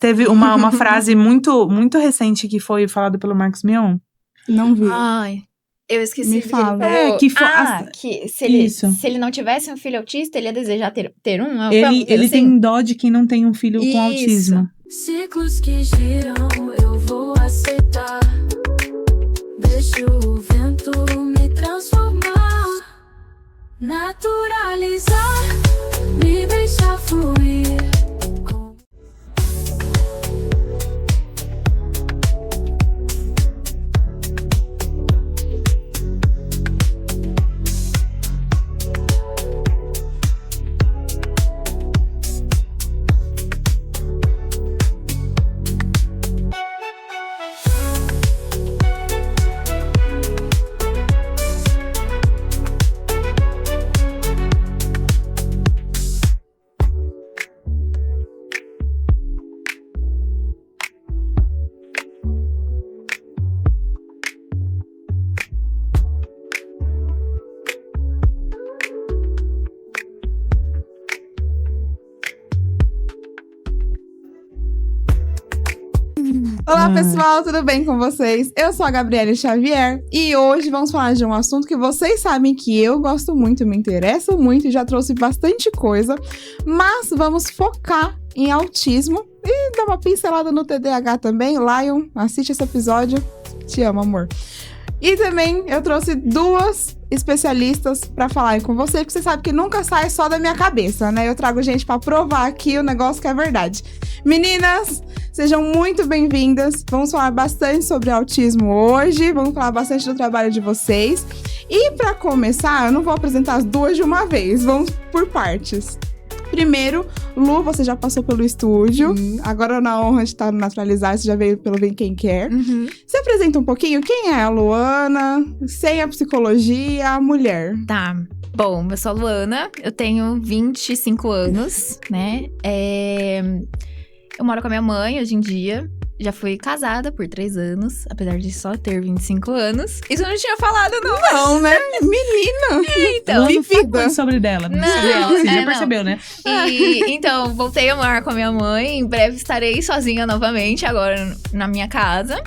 Teve uma frase muito, muito recente que foi falada pelo Marcos Mion. Não vi. Ai, eu esqueci. Me fala. Que se ele não tivesse um filho autista, ele ia desejar ter um? Ele tem dó de quem não tem um filho com autismo. Ciclos que giram, eu vou aceitar. Deixa o vento me transformar. Naturalizar, me deixar fluir. Olá, pessoal, tudo bem com vocês? Eu sou a Gabriele Xavier e hoje vamos falar de um assunto que vocês sabem que eu gosto muito, me interesso muito e já trouxe bastante coisa, mas vamos focar em autismo e dar uma pincelada no TDAH também. Lion, assiste esse episódio. Te amo, amor. E também eu trouxe duas especialistas pra falar com você, porque você sabe que nunca sai só da minha cabeça, né? Eu trago gente pra provar aqui o negócio que é verdade. Meninas, sejam muito bem-vindas. Vamos falar bastante sobre autismo hoje, vamos falar bastante do trabalho de vocês. E pra começar, eu não vou apresentar as duas de uma vez, vamos por partes. Primeiro, Lu, você já passou pelo estúdio. Agora, na honra de estar no Naturalizar, você já veio pelo Vem Quem Quer. Se apresenta um pouquinho, quem é a Luana? Sem a psicologia, a mulher. Tá. Bom, eu sou a Luana, eu tenho 25 anos, né? Eu moro com a minha mãe hoje em dia. Já fui casada por 3 anos, apesar de só ter 25 anos. Isso eu não tinha falado, não. Não, né? Menina! Então, Não fala sobre dela. Você já percebeu, né? Então, voltei a morar com a minha mãe. Em breve estarei sozinha novamente, agora na minha casa.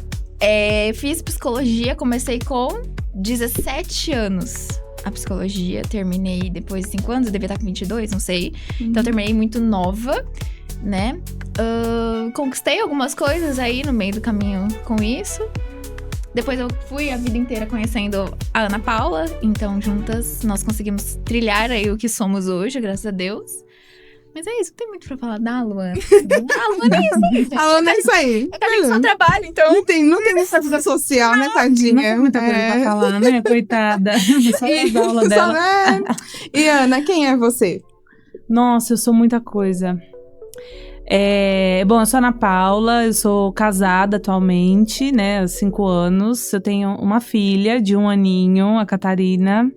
Fiz psicologia, comecei com 17 anos. A psicologia, terminei depois de 5 anos, eu devia estar com 22, não sei. Então, eu terminei muito nova, né? Conquistei algumas coisas aí no meio do caminho com isso. Depois eu fui a vida inteira conhecendo a Ana Paula. Então, juntas, nós conseguimos trilhar aí o que somos hoje, graças a Deus. Mas é isso, não tem muito pra falar da Luana. A Luana é isso aí, gente. A Luana é isso aí. É que só trabalho, então. Não tem muita vida social, né, tadinha? Não tem muita coisa pra falar, né, coitada? Só as aulas dela. E Ana, quem é você? Nossa, eu sou muita coisa. Bom, eu sou Ana Paula, eu sou casada atualmente, né, há 5 anos. Eu tenho uma filha de 1 aninho, a Catarina.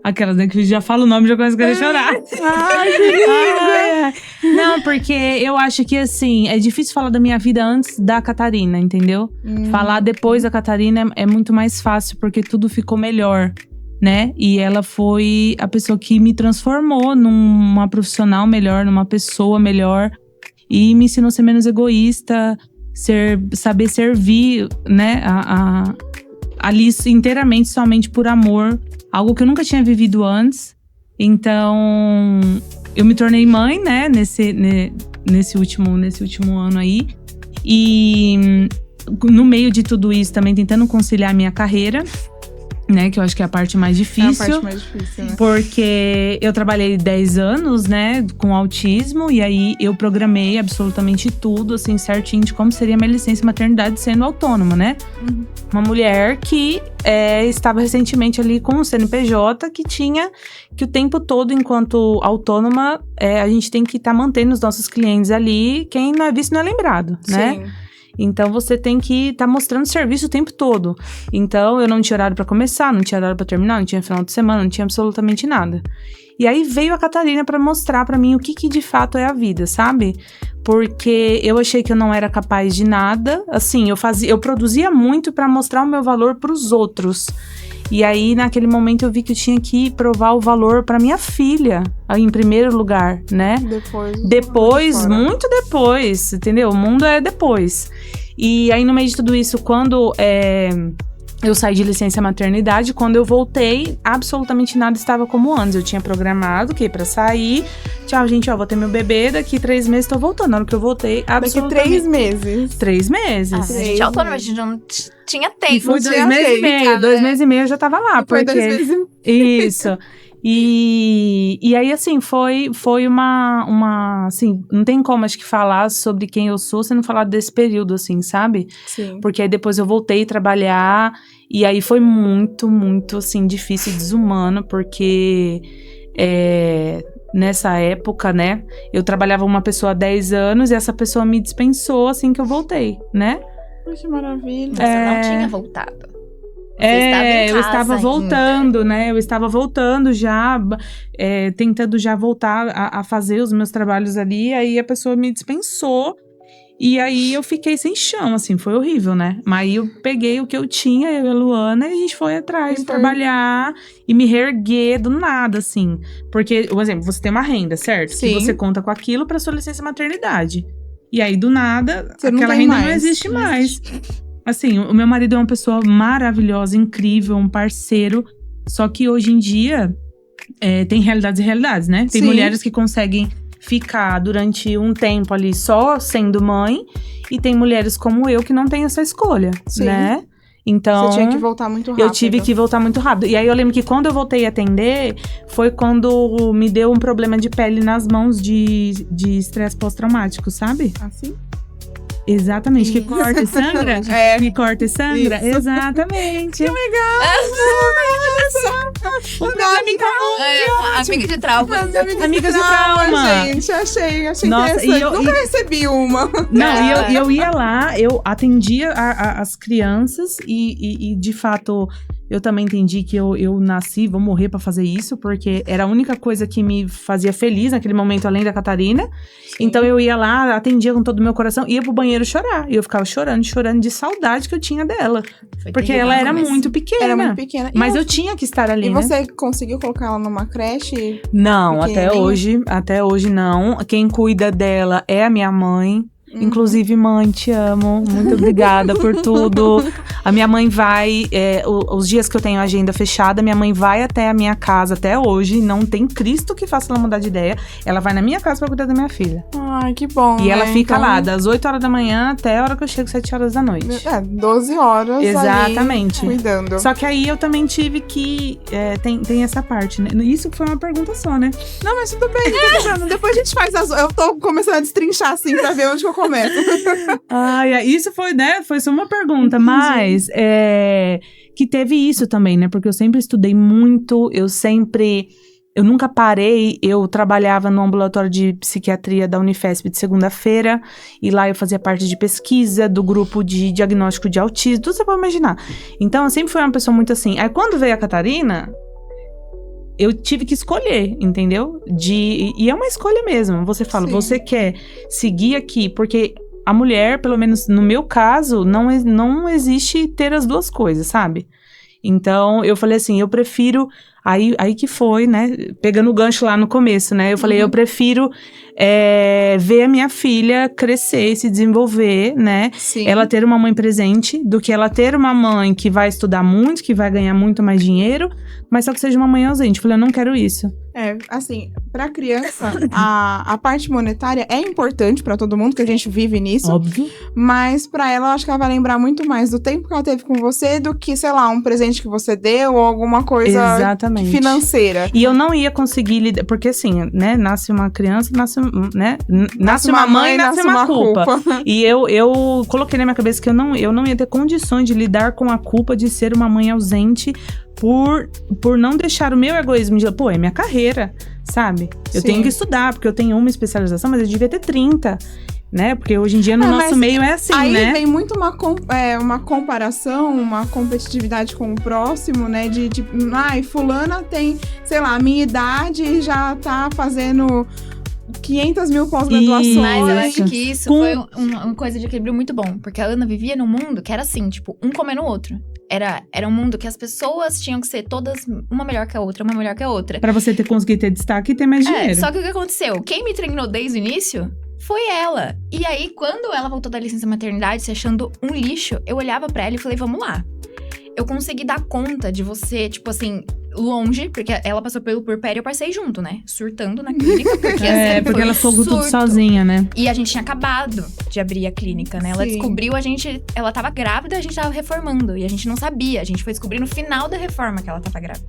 Aquelas, né, que já fala o nome, já começa a querer chorar. Não, porque eu acho que, assim, é difícil falar da minha vida antes da Catarina, entendeu? Falar depois da Catarina é muito mais fácil, porque tudo ficou melhor, né? E ela foi a pessoa que me transformou numa profissional melhor, numa pessoa melhor. E me ensinou a ser menos egoísta, saber servir, né, ali inteiramente, somente por amor. Algo que eu nunca tinha vivido antes. Então, eu me tornei mãe, né, nesse último ano aí. E no meio de tudo isso, também tentando conciliar a minha carreira, né, que eu acho que é a parte mais difícil. É a parte mais difícil, né? Porque eu trabalhei 10 anos, né, com autismo. E aí, eu programei absolutamente tudo, assim, certinho de como seria minha licença maternidade sendo autônoma, né? Uma mulher que estava recentemente ali com o CNPJ, que o tempo todo, enquanto autônoma, a gente tem que estar mantendo os nossos clientes ali. Quem não é visto não é lembrado, né? Sim. Então, você tem que estar mostrando serviço o tempo todo. Então, eu não tinha horário pra começar, não tinha horário pra terminar, não tinha final de semana, não tinha absolutamente nada. E aí, veio a Catarina pra mostrar pra mim o que de fato é a vida, sabe? Porque eu achei que eu não era capaz de nada. Assim, eu produzia muito pra mostrar o meu valor pros outros. E aí, naquele momento, eu vi que eu tinha que provar o valor pra minha filha, aí, em primeiro lugar, né? Depois, muito depois, entendeu? O mundo é depois. E aí, no meio de tudo isso, quando eu saí de licença maternidade, quando eu voltei, absolutamente nada estava como antes. Eu tinha programado que pra sair, tchau, gente, ó, vou ter meu bebê, daqui 3 meses tô voltando. Na hora que eu voltei, absolutamente… Daqui 3 meses? 3 meses. A gente é autônoma, a gente não tinha tempo. E foi Não 2 meses e meio, né? 2 meses e meio eu já tava lá, Foi porque… 2 meses e meio. Isso. E aí, assim, foi uma… Assim, não tem como, acho que, falar sobre quem eu sou, se não falar desse período, assim, sabe? Sim. Porque aí depois eu voltei a trabalhar, e aí foi muito, muito, assim, difícil e desumano, porque… nessa época, né, eu trabalhava com uma pessoa há 10 anos, e essa pessoa me dispensou assim que eu voltei, né? Que maravilha. Você não tinha voltado. Você eu estava voltando, né? Eu estava voltando já, tentando já voltar a fazer os meus trabalhos ali. Aí a pessoa me dispensou. E aí eu fiquei sem chão, assim, foi horrível, né? Mas aí eu peguei o que eu tinha, eu e a Luana, e a gente foi atrás, trabalhar e me reerguer do nada, assim. Porque, por exemplo, você tem uma renda, certo? Sim. Que você conta com aquilo pra sua licença maternidade. E aí, do nada, Você não aquela tem renda mais. não existe mais. Assim, o meu marido é uma pessoa maravilhosa, incrível, um parceiro. Só que hoje em dia, tem realidades e realidades, né? Tem Sim. mulheres que conseguem ficar durante um tempo ali só sendo mãe. E tem mulheres como eu que não têm essa escolha, Sim. né? Então, Você tinha que voltar muito rápido. eu tive que voltar muito rápido. E aí eu lembro que quando eu voltei a atender, foi quando me deu um problema de pele nas mãos de estresse pós-traumático, sabe? Assim? Exatamente, que corta e sangra. Que corta e sangra, Isso. exatamente. Que legal! Amiga de trauma. Amigas de trauma. Gente, achei Nossa, interessante. Nunca recebi uma. Não, e eu ia lá, eu atendia as crianças e de fato, eu também entendi que eu nasci, vou morrer pra fazer isso, porque era a única coisa que me fazia feliz naquele momento, além da Catarina. Sim. Então eu ia lá, atendia com todo o meu coração, ia pro banheiro chorar. E eu ficava chorando de saudade que eu tinha dela. Porque ela era muito pequena. Era muito pequena. Mas eu tinha que estar ali, E né? você conseguiu colocar ela numa creche? Não, até hoje não. Quem cuida dela é a minha mãe. Inclusive, mãe, te amo. Muito obrigada por tudo. A minha mãe vai… os dias que eu tenho a agenda fechada, minha mãe vai até a minha casa até hoje. Não tem Cristo que faça ela mudar de ideia. Ela vai na minha casa pra cuidar da minha filha. Ai, que bom, E ela fica então, lá das 8 horas da manhã até a hora que eu chego, 7 horas da noite. 12 horas Exatamente. ali cuidando. Só que aí eu também tive que… tem essa parte, né? Isso foi uma pergunta só, né? Não, mas tudo bem, não tô lembrando. Depois a gente faz eu tô começando a destrinchar assim pra ver onde que eu começo. Isso foi, né? Foi só uma pergunta, mas que teve isso também, né? Porque eu sempre estudei muito, eu nunca parei. Eu trabalhava no ambulatório de psiquiatria da Unifesp de segunda-feira, e lá eu fazia parte de pesquisa do grupo de diagnóstico de autismo, tudo você pode imaginar. Então eu sempre fui uma pessoa muito assim. Aí quando veio a Catarina, eu tive que escolher, entendeu? E é uma escolha mesmo. Você fala, Sim. Você quer seguir aqui, porque a mulher, pelo menos no meu caso, não existe ter as duas coisas, sabe? Então, eu falei assim, eu prefiro… Aí que foi, né? Pegando o gancho lá no começo, né? Eu falei, eu prefiro ver a minha filha crescer, se desenvolver, né? Sim. Ela ter uma mãe presente, do que ela ter uma mãe que vai estudar muito, que vai ganhar muito mais dinheiro, mas só que seja uma mãe ausente. Eu falei, eu não quero isso. Assim, pra criança, a parte monetária é importante pra todo mundo, que a gente vive nisso. Óbvio. Mas pra ela, eu acho que ela vai lembrar muito mais do tempo que ela teve com você do que, sei lá, um presente que você deu ou alguma coisa Exatamente. financeira. E eu não ia conseguir lidar, porque assim, né, nasce uma criança, nasce uma mãe, nasce uma culpa. E eu coloquei na minha cabeça que eu não ia ter condições de lidar com a culpa de ser uma mãe ausente por não deixar o meu egoísmo de… Pô, é minha carreira, sabe? Eu Sim. tenho que estudar, porque eu tenho uma especialização, mas eu devia ter 30. Né? Porque hoje em dia no nosso meio é assim, aí né? Aí vem muito uma comparação, uma competitividade com o próximo, né? De fulana tem, sei lá, a minha idade e já tá fazendo 500 mil pós-graduações. Mas eu acho que isso foi uma coisa de equilíbrio muito bom. Porque a Ana vivia num mundo que era assim, tipo, um comendo o outro. Era um mundo que as pessoas tinham que ser todas uma melhor que a outra, uma melhor que a outra. Pra você conseguir ter destaque e ter mais dinheiro. Só que o que aconteceu? Quem me treinou desde o início foi ela. E aí, quando ela voltou da licença maternidade, se achando um lixo, eu olhava pra ela e falei, vamos lá. Eu consegui dar conta de você, tipo assim, longe, porque ela passou pelo puerpério e eu passei junto, né? Surtando na clínica, porque assim, porque foi ela um ficou tudo surto. sozinha, né? E a gente tinha acabado de abrir a clínica, né? Ela Sim. descobriu, ela tava grávida, a gente tava reformando. E a gente não sabia, a gente foi descobrir no final da reforma que ela tava grávida.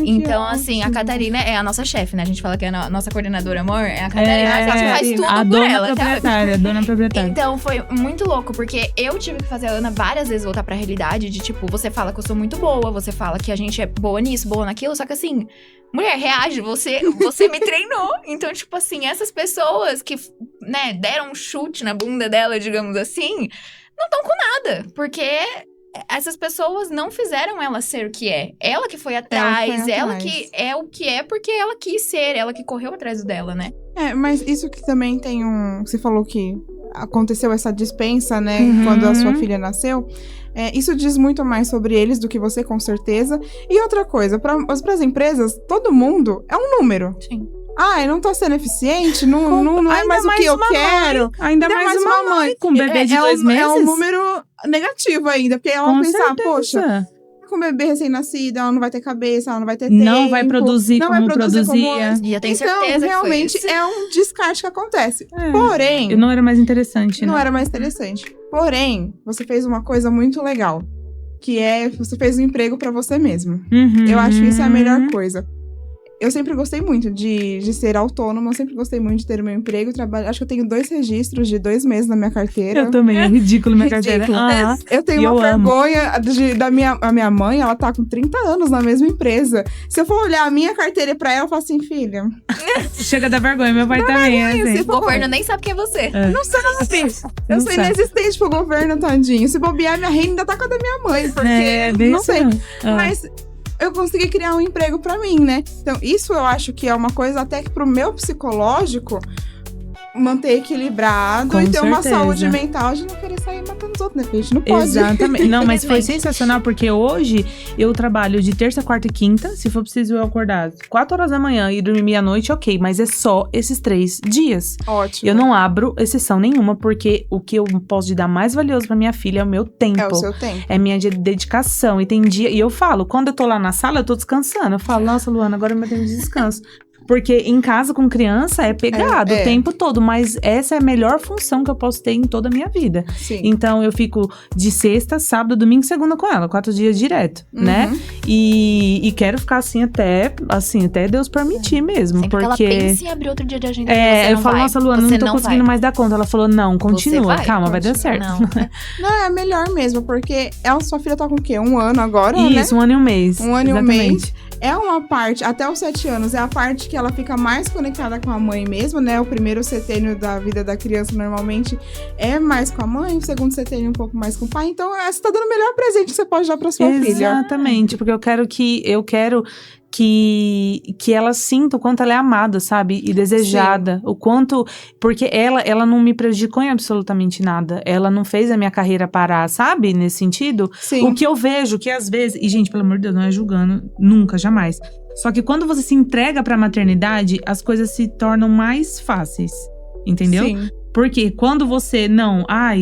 Então, assim, a Catarina é a nossa chefe, né? A gente fala que é a nossa coordenadora, amor. É a Catarina, a gente faz tudo a por dona ela, sabe? proprietária, a dona proprietária. Então, foi muito louco, porque eu tive que fazer a Ana várias vezes voltar pra realidade de, tipo, você fala que eu sou muito boa, você fala que a gente é boa nisso, boa naquilo, só que assim, mulher, reage, você me treinou. Então, tipo assim, essas pessoas que, né, deram um chute na bunda dela, digamos assim, não estão com nada, porque essas pessoas não fizeram ela ser o que é. Ela que foi atrás, ela que é o que é porque ela quis ser, ela que correu atrás dela, né? Mas isso que também tem você falou que aconteceu essa dispensa, né, Uhum. quando a sua filha nasceu. Isso diz muito mais sobre eles do que você, com certeza. E outra coisa, para as empresas, todo mundo é um número. Sim. Eu não tô sendo eficiente, não é mais o que eu quero. Ainda mais uma mãe com um bebê de 2 meses. É um número negativo ainda, porque ela Com vai pensar, certeza. poxa, com um bebê recém-nascido, ela não vai ter cabeça, ela não vai ter tempo. Não vai produzir não como vai produzir como produzia. antes. E eu tenho Então, certeza realmente, que foi isso. é um descarte que acontece. É. Porém, Não era mais interessante, não né? era mais interessante. Porém, você fez uma coisa muito legal, que é, você fez um emprego pra você mesmo. Uhum. Eu acho que isso é a melhor coisa. Eu sempre gostei muito de ser autônoma, eu sempre gostei muito de ter meu emprego, trabalho. Acho que eu tenho 2 registros de 2 meses na minha carteira. Eu também, é ridículo minha Ridículo. carteira. Ah, Eu tenho E uma eu amo. vergonha a minha mãe, ela tá com 30 anos na mesma empresa. Se eu for olhar a minha carteira pra ela, eu falo assim, filha, chega da vergonha, meu pai também é assim. O governo nem sabe quem é você. não sabe. Eu Não sou sabe. inexistente pro governo, tadinho. Se bobear, minha renda ainda tá com a da minha mãe, porque bem não isso sei. mesmo. Ah. Mas eu consegui criar um emprego pra mim, né? Então, isso eu acho que é uma coisa até que pro meu psicológico manter equilibrado Com e ter uma certeza. saúde mental de não querer sair matando os outros, né? Porque a gente não pode. Exatamente. Não, mas foi Infelizmente. sensacional, porque hoje eu trabalho de terça, quarta e quinta. Se for preciso eu acordar 4 horas da manhã e dormir meia-noite, ok. Mas é só esses 3 dias. Ótimo. Eu não abro exceção nenhuma, porque o que eu posso dar mais valioso pra minha filha é o meu tempo. É o seu tempo. É minha dedicação. E tem dia. E eu falo, quando eu tô lá na sala, eu tô descansando. Eu falo, nossa, Luana, agora é meu tempo de descanso. Porque em casa com criança é pegado É. o tempo todo. Mas essa é a melhor função que eu posso ter em toda a minha vida. Sim. Então eu fico de sexta, sábado, domingo e segunda com ela. 4 dias direto, né? Uhum. E quero ficar assim até Deus permitir mesmo. Sempre que ela porque. pensa em abrir outro dia de agenda, você Eu não falo, vai. nossa, Luana, Você não tô conseguindo vai. mais dar conta. Ela falou, não, continua, Você calma, vai dar certo. Não. Não, é melhor mesmo, porque sua filha tá com o quê? 1 ano agora, né? Isso, 1 ano e 1 mês. 1 ano e 1 exatamente. mês. É uma parte, até os 7 anos, é a parte que ela fica mais conectada com a mãe mesmo, né? O primeiro setênio da vida da criança normalmente é mais com a mãe, o segundo setênio um pouco mais com o pai. Então, você tá dando o melhor presente que você pode dar pra sua filha. Exatamente, porque eu quero que ela sinta o quanto ela é amada, sabe? E desejada. O quanto. Porque ela não me prejudicou em absolutamente nada. Ela não fez a minha carreira parar, sabe? Nesse sentido. Sim. O que eu vejo que às vezes. E, gente, pelo amor de Deus, não é julgando. Nunca, jamais. Só que quando você se entrega pra maternidade, as coisas se tornam mais fáceis. Entendeu? Sim. Porque quando você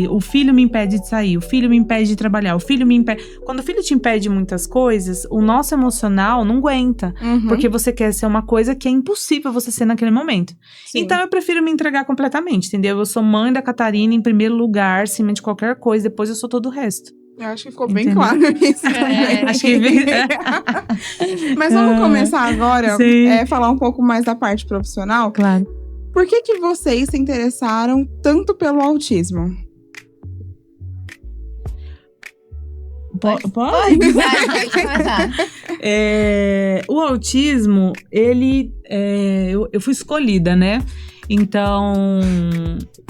o filho me impede de sair, o filho me impede de trabalhar, o filho me impede. Quando o filho te impede muitas coisas, o nosso emocional não aguenta. Uhum. Porque você quer ser uma coisa que é impossível você ser naquele momento. Sim. Então eu prefiro me entregar completamente, entendeu? Eu sou mãe da Catarina em primeiro lugar, acima de qualquer coisa, depois eu sou todo o resto. Eu acho que ficou bem Entendeu? claro isso também. Acho que. Mas vamos começar agora, Sim. falar um pouco mais da parte profissional. Claro. Por que vocês se interessaram tanto pelo autismo? Pode? Vai, pode começar. O autismo, ele. Eu fui escolhida, né? Então,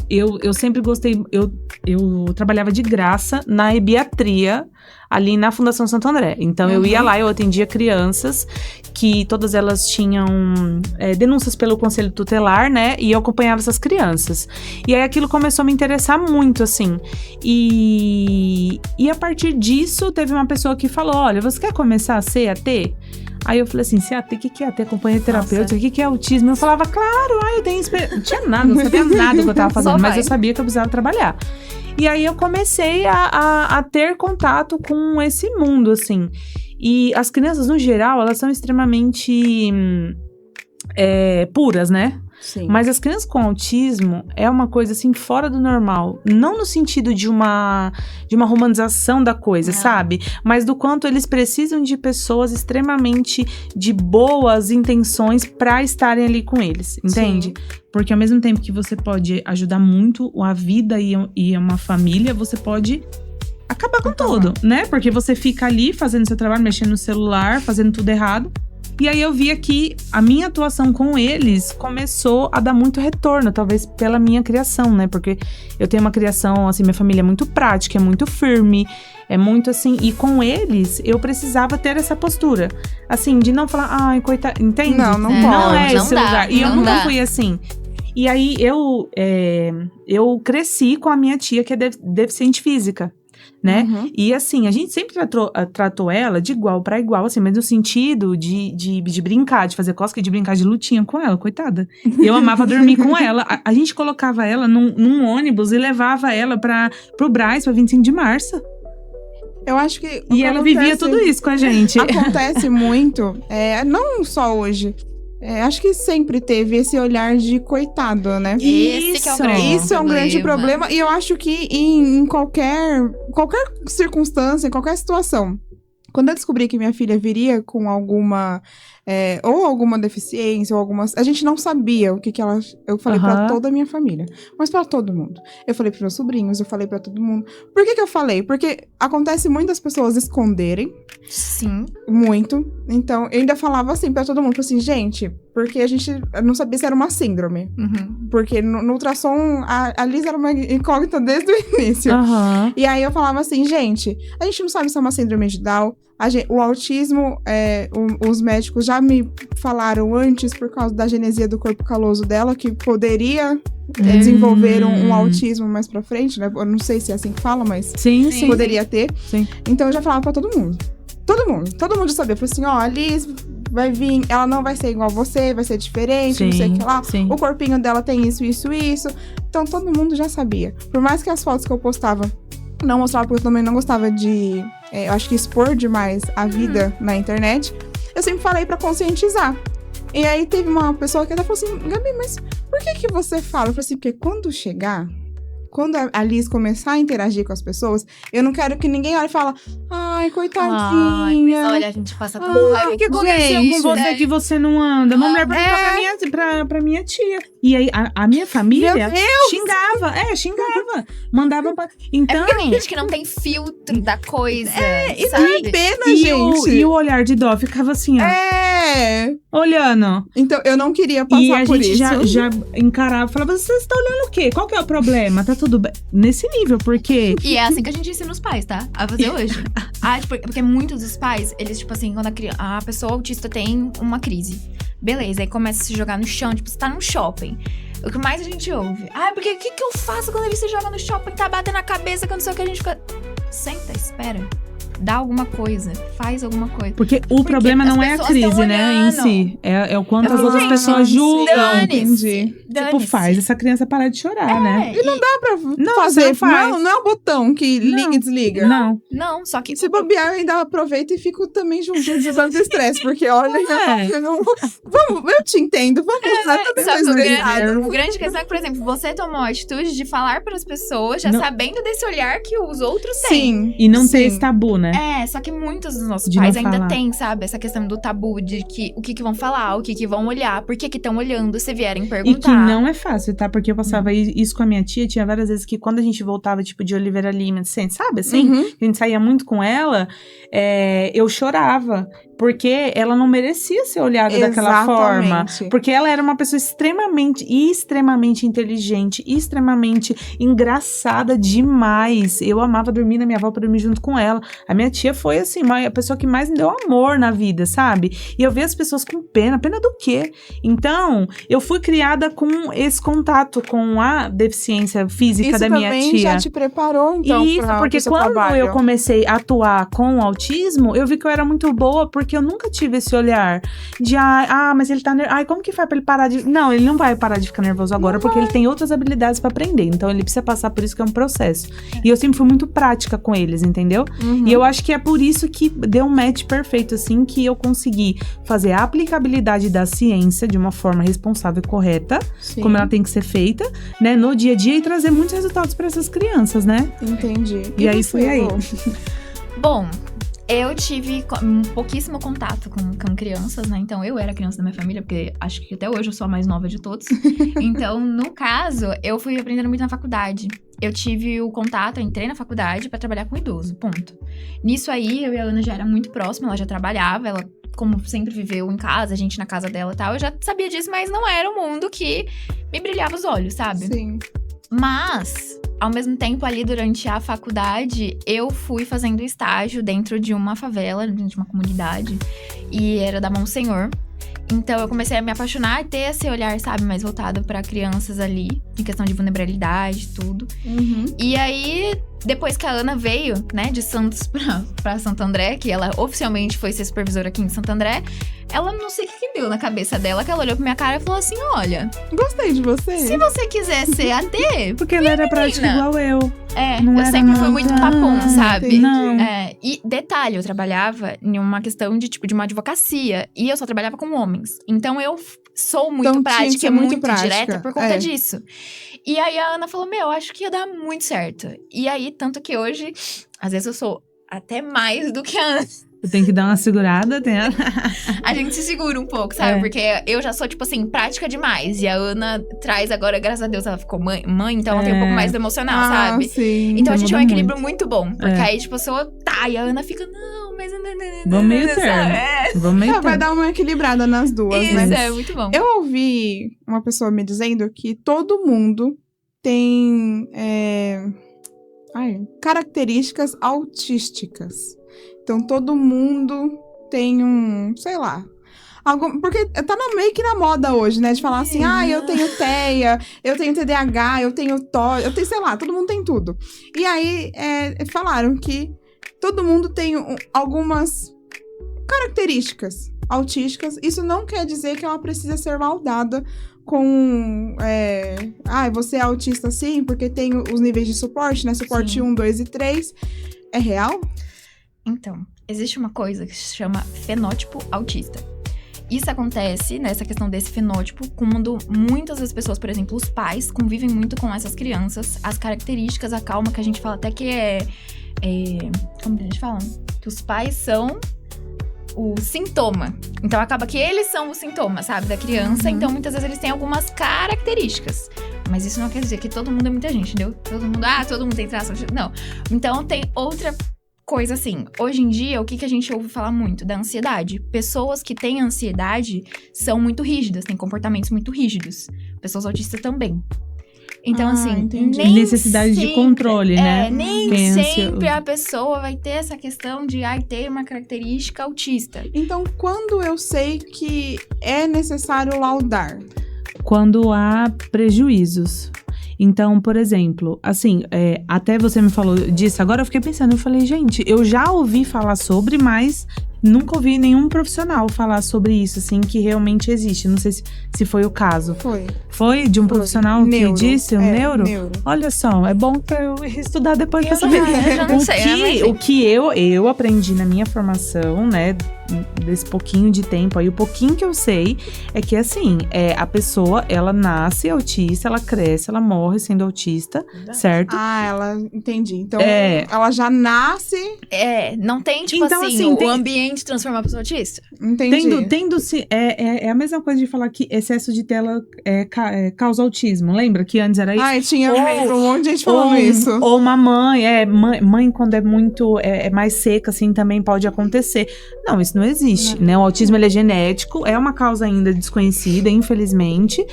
eu sempre gostei. Eu trabalhava de graça na ebiatria, ali na Fundação Santo André. Então, eu ia lá, eu atendia crianças que todas elas tinham denúncias pelo Conselho Tutelar, né? E eu acompanhava essas crianças. E aí, aquilo começou a me interessar muito, assim. E a partir disso, teve uma pessoa que falou, olha, você quer começar a ser AT? Aí eu falei assim, CAT, o que é AT? Acompanhante terapêutica, o que é autismo? Eu falava, claro, eu tenho experiência. Não tinha nada, não sabia nada do que eu tava fazendo, mas eu sabia que eu precisava trabalhar. E aí eu comecei a ter contato com esse mundo, assim. E as crianças, no geral, elas são extremamente puras, né? Sim. Mas as crianças com autismo é uma coisa assim fora do normal. Não no sentido de uma romanização da coisa, sabe? Mas do quanto eles precisam de pessoas extremamente de boas intenções pra estarem ali com eles, entende? Sim. Porque ao mesmo tempo que você pode ajudar muito a vida e uma família, você pode acabar com tudo, né? Porque você fica ali fazendo seu trabalho, mexendo no celular, fazendo tudo errado. E aí eu via que a minha atuação com eles começou a dar muito retorno, talvez pela minha criação, né? Porque eu tenho uma criação, assim, minha família é muito prática, é muito firme, é muito assim. E com eles, eu precisava ter essa postura, assim, de não falar, ai, coitado, entende? Não Não pode. é esse Não dá, lugar. E eu não nunca dá. fui assim. E aí eu cresci com a minha tia, que é deficiente física, né? E assim, a gente sempre tratou ela de igual pra igual, assim, mas no sentido de brincar, de fazer cosca, de brincar de lutinha com ela, coitada. Eu amava dormir com ela. A gente colocava ela num ônibus e levava ela pro Brás, pra 25 de março. Eu acho que... E ela vivia tudo isso com a gente. Acontece muito, não só hoje. Acho que sempre teve esse olhar de coitado, né? Esse que é o grande Isso é um grande problema. E eu acho que em qualquer circunstância, em qualquer situação. Quando eu descobri que minha filha viria com alguma deficiência, ou algumas... A gente não sabia o que ela... Eu falei pra toda a minha família. Mas pra todo mundo. Eu falei pros meus sobrinhos, eu falei pra todo mundo. Por que eu falei? Porque acontece muitas pessoas esconderem. Sim. Muito. Então, eu ainda falava assim pra todo mundo. Assim, gente... Porque a gente não sabia se era uma síndrome. Porque no ultrassom, a Liz era uma incógnita desde o início. E aí eu falava assim, gente, a gente não sabe se é uma síndrome de Down. O autismo, os médicos já me falaram antes, por causa da genesia do corpo caloso dela, que poderia desenvolver um autismo mais pra frente, né? Eu não sei se é assim que fala, mas Sim. poderia ter. Sim. Então eu já falava pra todo mundo. Todo mundo já sabia. Eu falei assim, ó, a Liz vai vir, ela não vai ser igual a você, vai ser diferente, não sei o que lá. Sim. O corpinho dela tem isso. Então todo mundo já sabia. Por mais que as fotos que eu postava não mostrava, porque eu também não gostava de, eu acho que expor demais a vida na internet, eu sempre falei pra conscientizar. E aí teve uma pessoa que até falou assim, Gabi, mas por que você fala? Eu falei assim, porque quando a Liz começar a interagir com as pessoas, eu não quero que ninguém olhe e fale, ai, coitadinha. Ai, mas olha, a gente passa tanta raiva. O que aconteceu com você que você não anda? Uma mulher perguntou pra minha tia. E aí, a minha família xingava. Mandava pra... Então... É porque tem gente que não tem filtro da coisa, E sabe? tem pena, gente. E o olhar de dó ficava assim, ó. Olhando. Então, eu não queria passar e a por gente isso. já encarava, falava, você está olhando o quê? Qual que é o problema? Tá tudo bem? Nesse nível, porque... E é assim que a gente ensina os pais, tá? A fazer hoje. Porque muitos dos pais, eles, tipo assim, quando a pessoa autista tem uma crise. Beleza, aí começa a se jogar no chão, tipo, você tá num shopping. O que mais a gente ouve? Porque o que eu faço quando ele se joga no shopping? Tá batendo a cabeça, que não sei o que, a gente fica... Senta, espera. Dá alguma coisa, faz alguma coisa. Porque o problema não é a crise, né, em si. É o quanto as outras pessoas julgam. Entendi. Tipo, faz essa criança parar de chorar, né? E não dá pra Não, fazer. você não faz. Não é o botão que liga e desliga. Não. Só que... Se bobear, eu ainda aproveito e fico também junto de tanto estresse. Porque, olha, eu te entendo. Vamos lá, tá Só que depois o grande questão é que, por exemplo, você tomou a atitude de falar para as pessoas, já Não. sabendo desse olhar que os outros têm. Sim. E não ter esse tabu, né? Só que muitos dos nossos De pais não ainda falar. têm, sabe? Essa questão do tabu, de que o que vão falar, o que vão olhar, por que estão olhando, se vierem perguntar. E que não é fácil, tá? Porque eu passava isso com a minha tia. Tinha várias vezes que quando a gente voltava, tipo, de Oliveira Lima, sabe assim? Uhum. A gente saía muito com ela, eu chorava. Porque ela não merecia ser olhada daquela forma. Exatamente. Porque ela era uma pessoa extremamente inteligente, extremamente engraçada demais. Eu amava dormir na minha avó pra dormir junto com ela. A minha tia foi, assim, a pessoa que mais me deu amor na vida, sabe? E eu vi as pessoas com pena. Pena do quê? Então, eu fui criada com esse contato com a deficiência física Isso da minha também tia. já te preparou, então, Isso, porque pro seu quando trabalho. eu comecei a atuar com o autismo, eu vi que eu era muito boa, porque eu nunca tive esse olhar de, mas ele tá nervoso. Como que faz pra ele parar de... Não, ele não vai parar de ficar nervoso agora, porque ele tem outras habilidades pra aprender. Então, ele precisa passar por isso, que é um processo. E eu sempre fui muito prática com eles, entendeu? Uhum. E eu acho que é por isso que deu um match perfeito, assim, que eu consegui fazer a aplicabilidade da ciência de uma forma responsável e correta, Sim, como ela tem que ser feita, né, no dia a dia, e trazer muitos resultados pra essas crianças, né? entendi. E aí você, foi aí. Rô? Bom, eu tive um pouquíssimo contato com crianças, né? Então, eu era criança da minha família, porque acho que até hoje eu sou a mais nova de todos. Então, no caso, eu fui aprendendo muito na faculdade. Eu tive o contato, eu entrei na faculdade pra trabalhar com idoso, ponto. Nisso aí, eu e a Ana já era muito próxima, ela já trabalhava, ela, como sempre viveu em casa, a gente na casa dela e tal, eu já sabia disso, mas não era um mundo que me brilhava os olhos, sabe? Sim. Mas, ao mesmo tempo, ali durante a faculdade, eu fui fazendo estágio dentro de uma favela, dentro de uma comunidade. E era da Monsenhor. Então, eu comecei a me apaixonar e ter esse olhar, sabe, mais voltado pra crianças ali, em questão de vulnerabilidade e tudo. Uhum. E aí, depois que a Ana veio, né, de Santos pra Santo André, que ela oficialmente foi ser supervisora aqui em Santo André, ela não sei o que deu na cabeça dela, que ela olhou pra minha cara e falou assim, olha, Gostei de você. se você quiser ser AD, Porque ela era prática igual eu. Não eu era sempre fui nada. muito papum, sabe? entendi. Não. E detalhe, eu trabalhava em uma questão de, tipo, de uma advocacia. E eu só trabalhava com homens. Então, eu sou muito Então, tinha que prática ser e muito muito prática. direta por conta É. disso. E aí, a Ana falou, acho que ia dar muito certo. E aí, tanto que hoje, às vezes eu sou até mais do que a Ana. Eu tenho que dar uma segurada, A gente se segura um pouco, sabe? É. Porque eu já sou, tipo assim, prática demais. E a Ana traz agora, graças a Deus, ela ficou mãe, então ela tem um pouco mais do emocional, sabe? Sim. Então a gente tem um muda equilíbrio muito bom. Porque É. aí, tipo, a pessoa tá, e a Ana fica, não, mas... Vamos meio sabe? termo. Vamos meio Vai termo. dar uma equilibrada nas duas, Isso, né? é muito bom. Eu ouvi uma pessoa me dizendo que todo mundo tem características autísticas. Então, todo mundo tem sei lá. Porque tá meio que na moda hoje, né? De falar assim, eu tenho TEA, eu tenho TDAH, eu tenho TOD, eu tenho, sei lá, todo mundo tem tudo. E aí, falaram que todo mundo tem algumas características autísticas. Isso não quer dizer que ela precisa ser maldada com... você é autista sim, porque tem os níveis de suporte, né? Suporte Sim. 1, 2 e 3. É real? Então, existe uma coisa que se chama fenótipo autista. Isso acontece, nessa questão desse fenótipo, quando muitas das pessoas, por exemplo, os pais, convivem muito com essas crianças. As características, a calma, que a gente fala até que como que a gente fala? Que os pais são o sintoma. Então, acaba que eles são o sintoma, sabe? Da criança. Uhum. Então, muitas vezes, eles têm algumas características. Mas isso não quer dizer que todo mundo é muita gente, entendeu? Todo mundo tem traço. Não. Então, tem outra coisa assim, hoje em dia, o que a gente ouve falar muito? Da ansiedade. Pessoas que têm ansiedade são muito rígidas, têm comportamentos muito rígidos. Pessoas autistas também. Então, assim, entendi. nem Necessidade de sempre- controle, né? Nem Quem é sempre ansioso. a pessoa vai ter essa questão de ter uma característica autista. Então, quando eu sei que é necessário laudar? Quando há prejuízos. Então, por exemplo, assim, até você me falou disso, agora eu fiquei pensando, eu falei, gente, eu já ouvi falar sobre, mas nunca ouvi nenhum profissional falar sobre isso, assim, que realmente existe. Não sei se foi o caso. Foi de um profissional Neuro. que disse, neuro? Neuro. Olha só, é bom pra eu estudar depois pra Eu saber. já não sei, mas O que eu aprendi na minha formação, né, desse pouquinho de tempo aí, o pouquinho que eu sei é que, assim, a pessoa, ela nasce autista, ela cresce, ela morre sendo autista, certo? Ela... Entendi. Então, ela já nasce... Não tem, tipo Então, assim, assim, o ambiente transforma a pessoa autista. Entendi. É a mesma coisa de falar que excesso de tela causa autismo. Lembra que antes era isso? Tinha um monte de gente falando isso. Ou uma mãe quando é muito, mais seca, assim, também pode acontecer. Não, isso não existe, né? O autismo, ele é genético, é uma causa ainda desconhecida, infelizmente.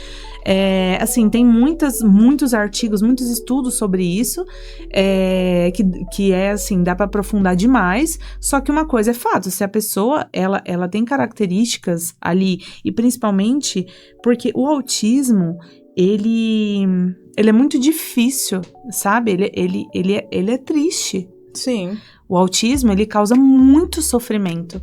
Assim, tem muitos artigos, muitos estudos sobre isso, que assim, dá pra aprofundar demais. Só que uma coisa é fato, se a pessoa, ela tem características ali, e principalmente porque o autismo, ele é muito difícil, sabe? Ele é triste. Sim. O autismo, ele causa muito sofrimento.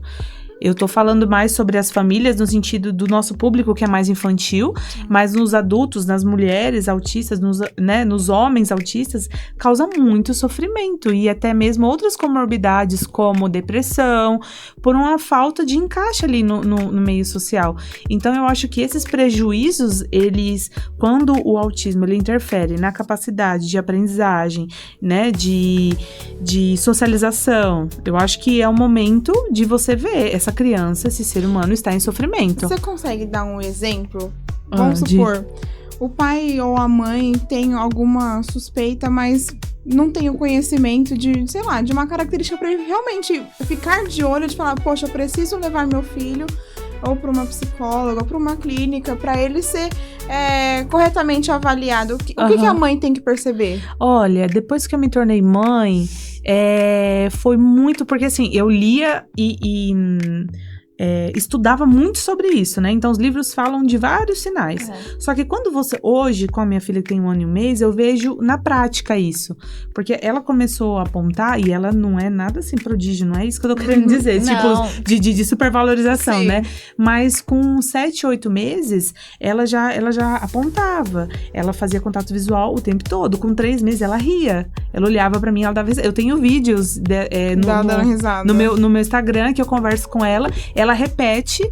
Eu tô falando mais sobre as famílias no sentido do nosso público, que é mais infantil, mas nos adultos, nas mulheres autistas, nos homens autistas, causa muito sofrimento e até mesmo outras comorbidades, como depressão, por uma falta de encaixe ali no meio social. Então, eu acho que esses prejuízos, quando o autismo, ele interfere na capacidade de aprendizagem, né, de socialização, eu acho que é o momento de você ver essa criança, esse ser humano está em sofrimento. Você consegue dar um exemplo? Vamos supor, o pai ou a mãe tem alguma suspeita, mas não tem o conhecimento de, sei lá, de uma característica para ele realmente ficar de olho, de falar, poxa, eu preciso levar meu filho ou para uma psicóloga, ou para uma clínica, para ele ser corretamente avaliado. O que a mãe tem que perceber? Olha, depois que eu me tornei mãe, foi muito... Porque, assim, eu lia e estudava muito sobre isso, né? Então, os livros falam de vários sinais. Só que quando hoje, com a minha filha que tem 1 ano e 1 mês, eu vejo na prática isso. Porque ela começou a apontar, e ela não é nada assim prodígio, não é isso que eu tô querendo dizer. Tipo, de supervalorização, né? Mas com 7, 8 meses, ela já apontava. Ela fazia contato visual o tempo todo. Com 3 meses, ela ria. Ela olhava pra mim, ela dava... Eu tenho vídeos no meu Instagram, que eu converso com ela. Ela repete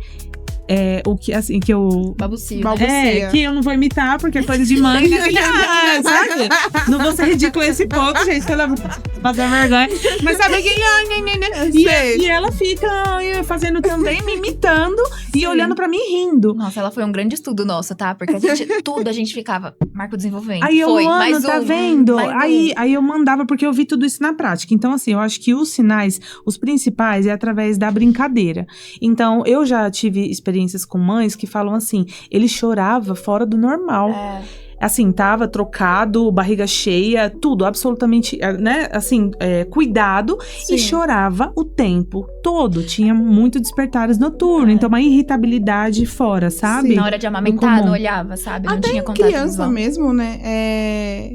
o que, assim, que eu... Babucia. Que eu não vou imitar, porque é coisa de mãe. Sabe? Não vou ser ridícula esse ponto, gente, que ela passar vergonha. Mas sabe que... E ela fica fazendo também, me imitando e olhando pra mim rindo. Nossa, ela foi um grande estudo nosso, tá? Porque a gente ficava... Marco desenvolvendo. Aí eu, tá vendo? Aí eu mandava, porque eu vi tudo isso na prática. Então, assim, eu acho que os sinais, os principais, é através da brincadeira. Então, eu já tive experiências com mães que falam assim, ele chorava fora do normal. Assim, tava trocado, barriga cheia, tudo, absolutamente, né, assim, cuidado. Sim. E chorava o tempo todo, tinha muito despertares noturnos, então uma irritabilidade fora, sabe? Sim. Na hora de amamentar, não olhava, sabe? Não até tinha contato criança visual. Mesmo, né,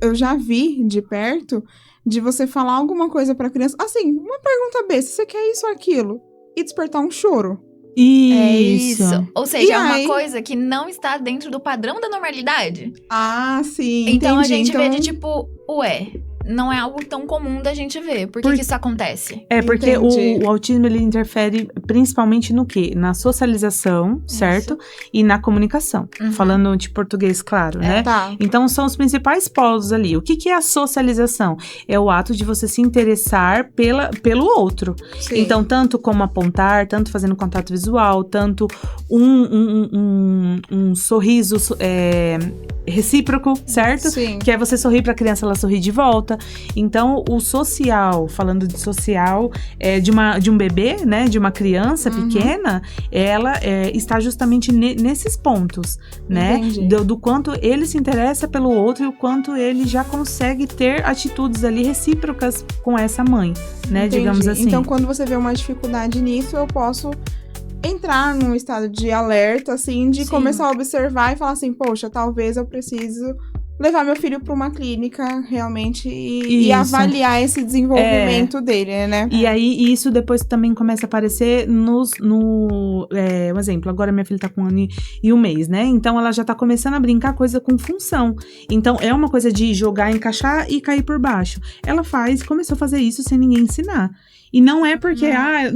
eu já vi de perto, de você falar alguma coisa pra criança, assim, uma pergunta besta, você quer isso ou aquilo? E despertar um choro. Isso. Ou seja, é uma coisa que não está dentro do padrão da normalidade. Ah, sim. Então entendi. A gente vê de tipo, não é algo tão comum da gente ver. Por que isso acontece? Porque o autismo, ele interfere principalmente no quê? Na socialização, certo? E na comunicação. Falando de português, claro, né? Tá. Então, são os principais polos ali. O que é a socialização? É o ato de você se interessar pelo outro. Sim. Então, tanto como apontar, tanto fazendo contato visual, tanto um sorriso recíproco, certo? Sim. Que é você sorrir pra criança, ela sorrir de volta. Então, o social, falando de social, de um bebê, né, de uma criança pequena, ela está justamente nesses pontos, né? Do quanto ele se interessa pelo outro e o quanto ele já consegue ter atitudes ali recíprocas com essa mãe, né? Entendi. Digamos assim. Então, quando você vê uma dificuldade nisso, eu posso entrar num estado de alerta, assim, de começar a observar e falar assim, poxa, talvez eu preciso levar meu filho pra uma clínica, realmente, e Isso. avaliar esse desenvolvimento dele, né? E aí, isso depois também começa a aparecer um exemplo, agora minha filha tá com 1 ano e 1 mês, né? Então, ela já tá começando a brincar coisa com função. Então, é uma coisa de jogar, encaixar e cair por baixo. Ela começou a fazer isso sem ninguém ensinar. E não é porque, é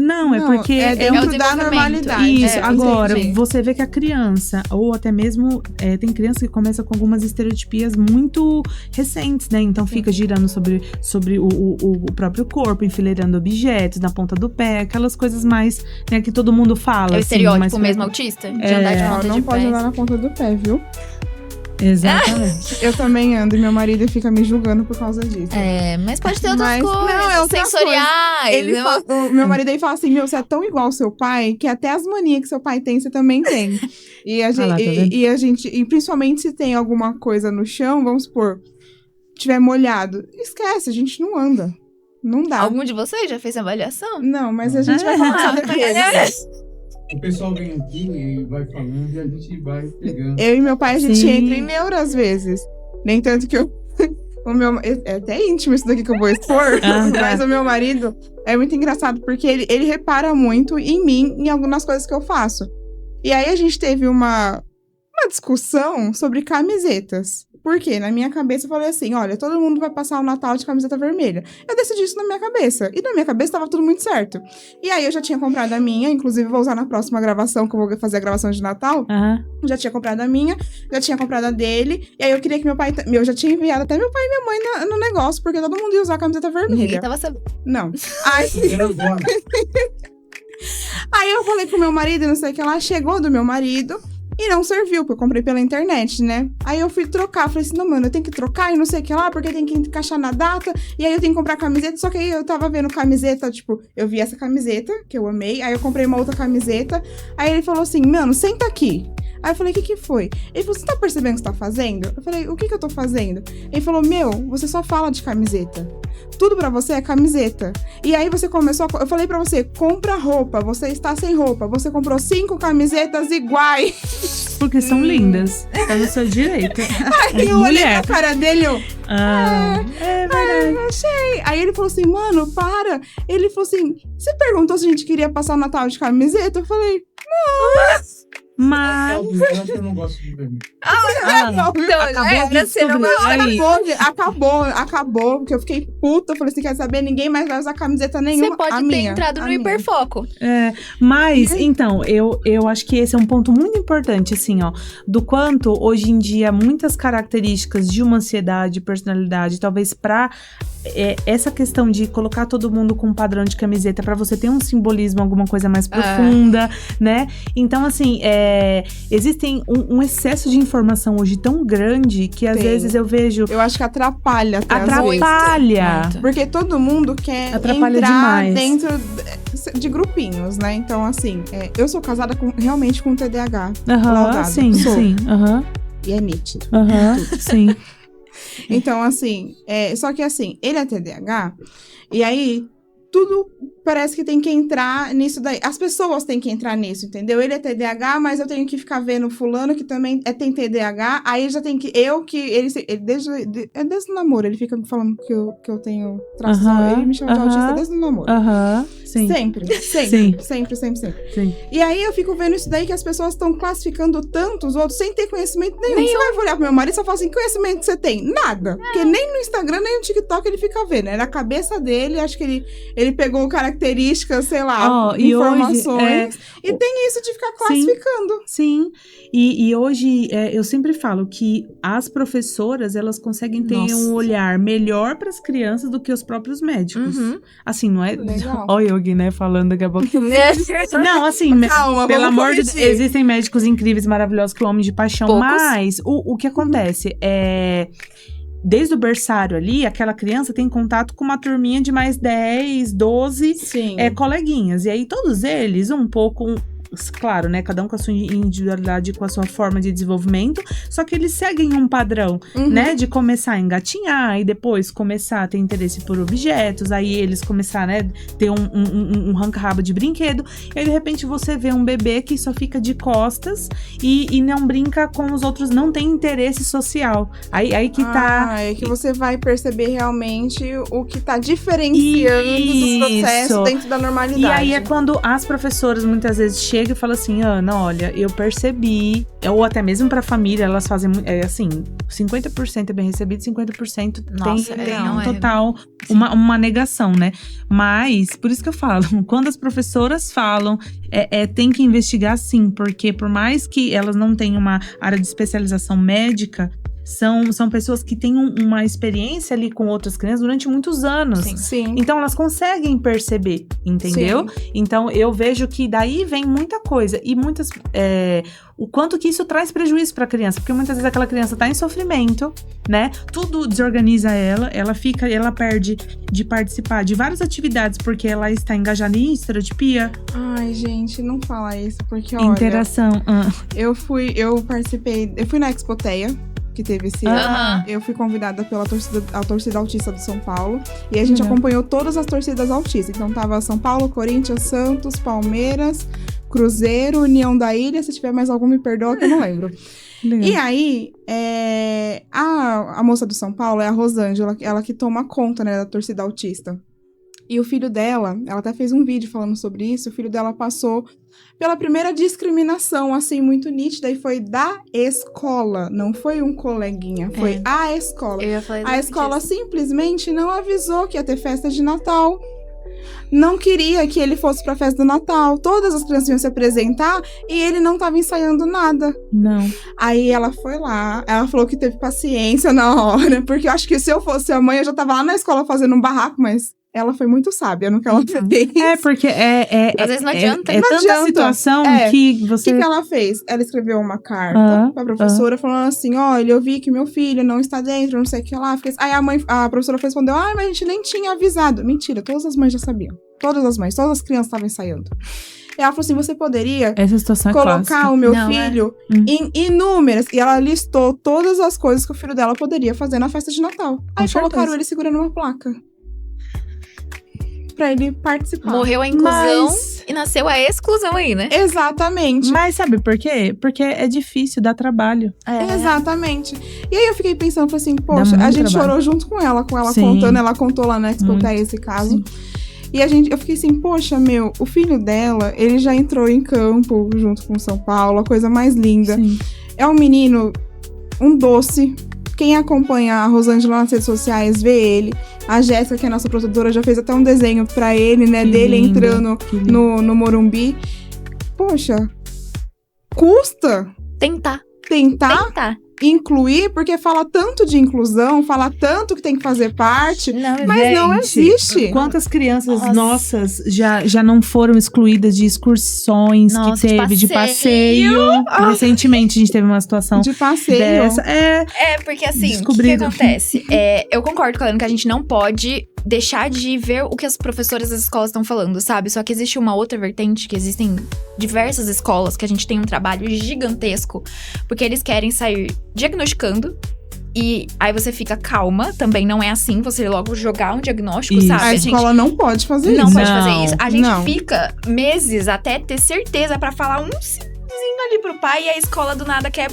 porque é dentro da desenvolvimento. normalidade. Isso, agora, entendi. você vê que a criança, ou até mesmo, tem criança que começa com algumas estereotipias muito recentes, né? Então fica girando sobre o próprio corpo, enfileirando objetos na ponta do pé, aquelas coisas mais, né, que todo mundo fala. É o assim, estereótipo mais mesmo autista? De andar de Não, ponta não de pode pé. andar na ponta do pé, viu? Exatamente. Eu também ando e meu marido fica me julgando por causa disso. Mas pode ter outras Mas- coisas. não, é outra sensoriais. Ele o meu marido aí fala assim, você é tão igual ao seu pai, que até as manias que seu pai tem, você também tem. E a gente, lá, tá vendo? e principalmente se tem alguma coisa no chão, vamos supor, tiver molhado, esquece, a gente não anda. Não dá. Algum de vocês já fez avaliação? Não, mas a gente vai conversar depois. O pessoal vem aqui e vai falando e a gente vai pegando. Eu e meu pai, a gente Sim. entra em neuro às vezes. Nem tanto que eu... é até íntimo isso daqui que eu vou expor, mas o meu marido é muito engraçado, porque ele repara muito em mim, em algumas coisas que eu faço. E aí a gente teve uma discussão sobre camisetas. Por quê? Na minha cabeça eu falei assim, olha, todo mundo vai passar o Natal de camiseta vermelha. Eu decidi isso na minha cabeça. E na minha cabeça tava tudo muito certo. E aí eu já tinha comprado a minha, inclusive vou usar na próxima gravação, que eu vou fazer a gravação de Natal. Já tinha comprado a minha, já tinha comprado a dele. E aí eu queria que meu pai... Eu já tinha enviado até meu pai e minha mãe no negócio, porque todo mundo ia usar a camiseta Ninguém vermelha. tava sabendo. Não. Aí eu falei pro meu marido, não sei o que lá, chegou do meu marido e não serviu, porque eu comprei pela internet, né? Aí eu fui trocar, falei assim, não, mano, eu tenho que trocar e não sei o que lá, porque tem que encaixar na data, e aí eu tenho que comprar camiseta, só que aí eu tava vendo camiseta, tipo, eu vi essa camiseta, que eu amei, aí eu comprei uma outra camiseta, aí ele falou assim, mano, senta aqui. Aí eu falei, o que foi? Ele falou, você tá percebendo o que você tá fazendo? Eu falei, o que eu tô fazendo? Ele falou, você só fala de camiseta. Tudo pra você é camiseta. E aí você começou eu falei pra você, compra roupa, você está sem roupa. Você comprou 5 camisetas iguais. Porque são lindas. Tá no seu direito. Aí eu olhei na cara dele, eu... É verdade. achei. Aí ele falou assim, mano, para. Ele falou assim, você perguntou se a gente queria passar o Natal de camiseta? Eu falei, Mas... Eu não gosto de vermelho. não. Acabou, porque eu fiquei puta. Eu falei assim, quer saber? Ninguém mais vai usar camiseta nenhuma. Você pode a ter minha, entrado a no minha. hiperfoco. Mas, então, eu acho que esse é um ponto muito importante, assim, ó, do quanto, hoje em dia, muitas características de uma ansiedade, personalidade, talvez pra essa questão de colocar todo mundo com um padrão de camiseta pra você ter um simbolismo, alguma coisa mais profunda, né? Então, assim, existem um excesso de informação hoje tão grande que, às Tem. vezes, eu vejo... Eu acho que atrapalha até às vezes. Atrapalha! Muito. Porque todo mundo quer Atrapalha entrar demais. dentro de grupinhos, né? Então, assim, eu sou casada realmente com TDAH. Aham, Laudado. sim, Sou. sim. Aham, E é nítido. aham, sim. Então, assim, só que assim, ele é TDAH, e aí tudo parece que tem que entrar nisso daí. As pessoas têm que entrar nisso, entendeu? Ele é TDAH, mas eu tenho que ficar vendo fulano que também tem TDAH, aí já tem que... Ele desde o namoro, ele fica me falando que eu tenho traços... Ele me chama de autista desde o namoro. Aham, sim. Sempre. Sim. E aí eu fico vendo isso daí, que as pessoas estão classificando tanto os outros sem ter conhecimento nenhum. Você vai olhar pro meu marido e só fala assim, que conhecimento que você tem? Nada. Porque nem no Instagram, nem no TikTok ele fica vendo. É na cabeça dele, acho que ele pegou características, sei lá, informações. Hoje, e tem isso de ficar classificando. Sim. E hoje, eu sempre falo que as professoras, elas conseguem ter Nossa. um olhar melhor para as crianças do que os próprios médicos. Uhum. Assim, não é... Legal. Olha o Yogi, né, falando daqui a pouco. Não, assim, Calma, pelo vamos amor de Deus, corrigir. existem médicos incríveis, maravilhosos, que eu amo de paixão, Poucos. mas o que acontece é... Desde o berçário ali, aquela criança tem contato com uma turminha de mais 10, 12 Sim. coleguinhas. E aí, todos eles, um pouco claro, né? Cada um com a sua individualidade, com a sua forma de desenvolvimento. Só que eles seguem um padrão, né? De começar a engatinhar e depois começar a ter interesse por objetos. Aí eles começaram, né? Ter um arranca-rabo de brinquedo. E aí, de repente, você vê um bebê que só fica de costas e não brinca com os outros, não tem interesse social. Aí que tá... É que você vai perceber realmente o que tá diferenciando do processo dentro da normalidade. E aí é quando as professoras muitas vezes chegam e falam assim, Ana, olha, eu percebi, ou até mesmo pra família, elas fazem, assim, 50% é bem recebido, 50% Nossa, tem não um é. total, uma negação, né? Mas, por isso que eu falo, quando as professoras falam, tem que investigar sim, porque por mais que elas não tenham uma área de especialização médica, são pessoas que têm uma experiência ali com outras crianças durante muitos anos. Sim. Então, elas conseguem perceber, entendeu? Então, eu vejo que daí vem muita coisa. E muitas... o quanto que isso traz prejuízo pra criança. Porque muitas vezes aquela criança tá em sofrimento, né? Tudo desorganiza ela perde de participar de várias atividades porque ela está engajada em estereotipia. Ai, gente, não fala isso, porque olha... Interação. Eu fui na Expoteia, que teve esse ano. Eu fui convidada pela torcida autista do São Paulo. E a gente acompanhou todas as torcidas autistas. Então tava São Paulo, Corinthians, Santos, Palmeiras, Cruzeiro, União da Ilha. Se tiver mais algum, me perdoa que eu não lembro. E aí, a moça do São Paulo é a Rosângela, ela que toma conta, né, da torcida autista. E o filho dela, ela até fez um vídeo falando sobre isso, o filho dela passou pela primeira discriminação, assim, muito nítida, e foi da escola, não foi um coleguinha, foi a escola. Eu ia falar A escola simplesmente não avisou que ia ter festa de Natal. Não queria que ele fosse pra festa do Natal. Todas as crianças iam se apresentar e ele não tava ensaiando nada. Não. Aí ela foi lá, ela falou que teve paciência na hora, porque eu acho que se eu fosse a mãe, eu já tava lá na escola fazendo um barraco, mas ela foi muito sábia no que ela fez. Porque Às vezes não adianta. É Não tanta adianta. situação que O você... que ela fez? Ela escreveu uma carta pra professora falando assim, olha, eu vi que meu filho não está dentro, não sei o que lá. Aí a professora respondeu, mas a gente nem tinha avisado. Mentira, todas as mães já sabiam. Todas as mães, todas as crianças estavam ensaiando. E ela falou assim, você poderia Essa situação colocar clássica. o meu Não, filho em inúmeras. E ela listou todas as coisas que o filho dela poderia fazer na festa de Natal. Aí colocaram ele segurando uma placa. Pra ele participar. Morreu a inclusão Mas- e nasceu a exclusão aí, né? Exatamente. Mas sabe por quê? Porque é difícil, dá trabalho. Exatamente. E aí eu fiquei pensando, falei assim, poxa, muito a gente trabalho. chorou junto com ela Sim. contando, ela contou lá na Expoteia esse caso. Sim. E eu fiquei assim, poxa, o filho dela, ele já entrou em campo junto com o São Paulo, a coisa mais linda. Sim. É um menino, um doce. Quem acompanha a Rosângela nas redes sociais vê ele. A Jéssica, que é a nossa produtora, já fez até um desenho pra ele, né? Que dele lindo, entrando que lindo. no Morumbi. Poxa, custa Tentar. tentar incluir, porque fala tanto de inclusão, fala tanto que tem que fazer parte, mas não existe. Quantas crianças Nossa. nossas já não foram excluídas de excursões Nossa, que de teve de passeio? Recentemente a gente teve uma situação De passeio. dessa. É, porque assim, o que Descobriram. acontece? Eu concordo com a Ana que a gente não pode deixar de ver o que as professoras das escolas estão falando, sabe? Só que existe uma outra vertente, que existem diversas escolas que a gente tem um trabalho gigantesco, porque eles querem sair diagnosticando. E aí você fica calma, também não é assim, você logo jogar um diagnóstico, Isso. sabe? A escola não pode fazer não isso. pode Não, fazer isso. A gente não. fica meses até ter certeza pra falar um simzinho ali pro pai e a escola do nada quer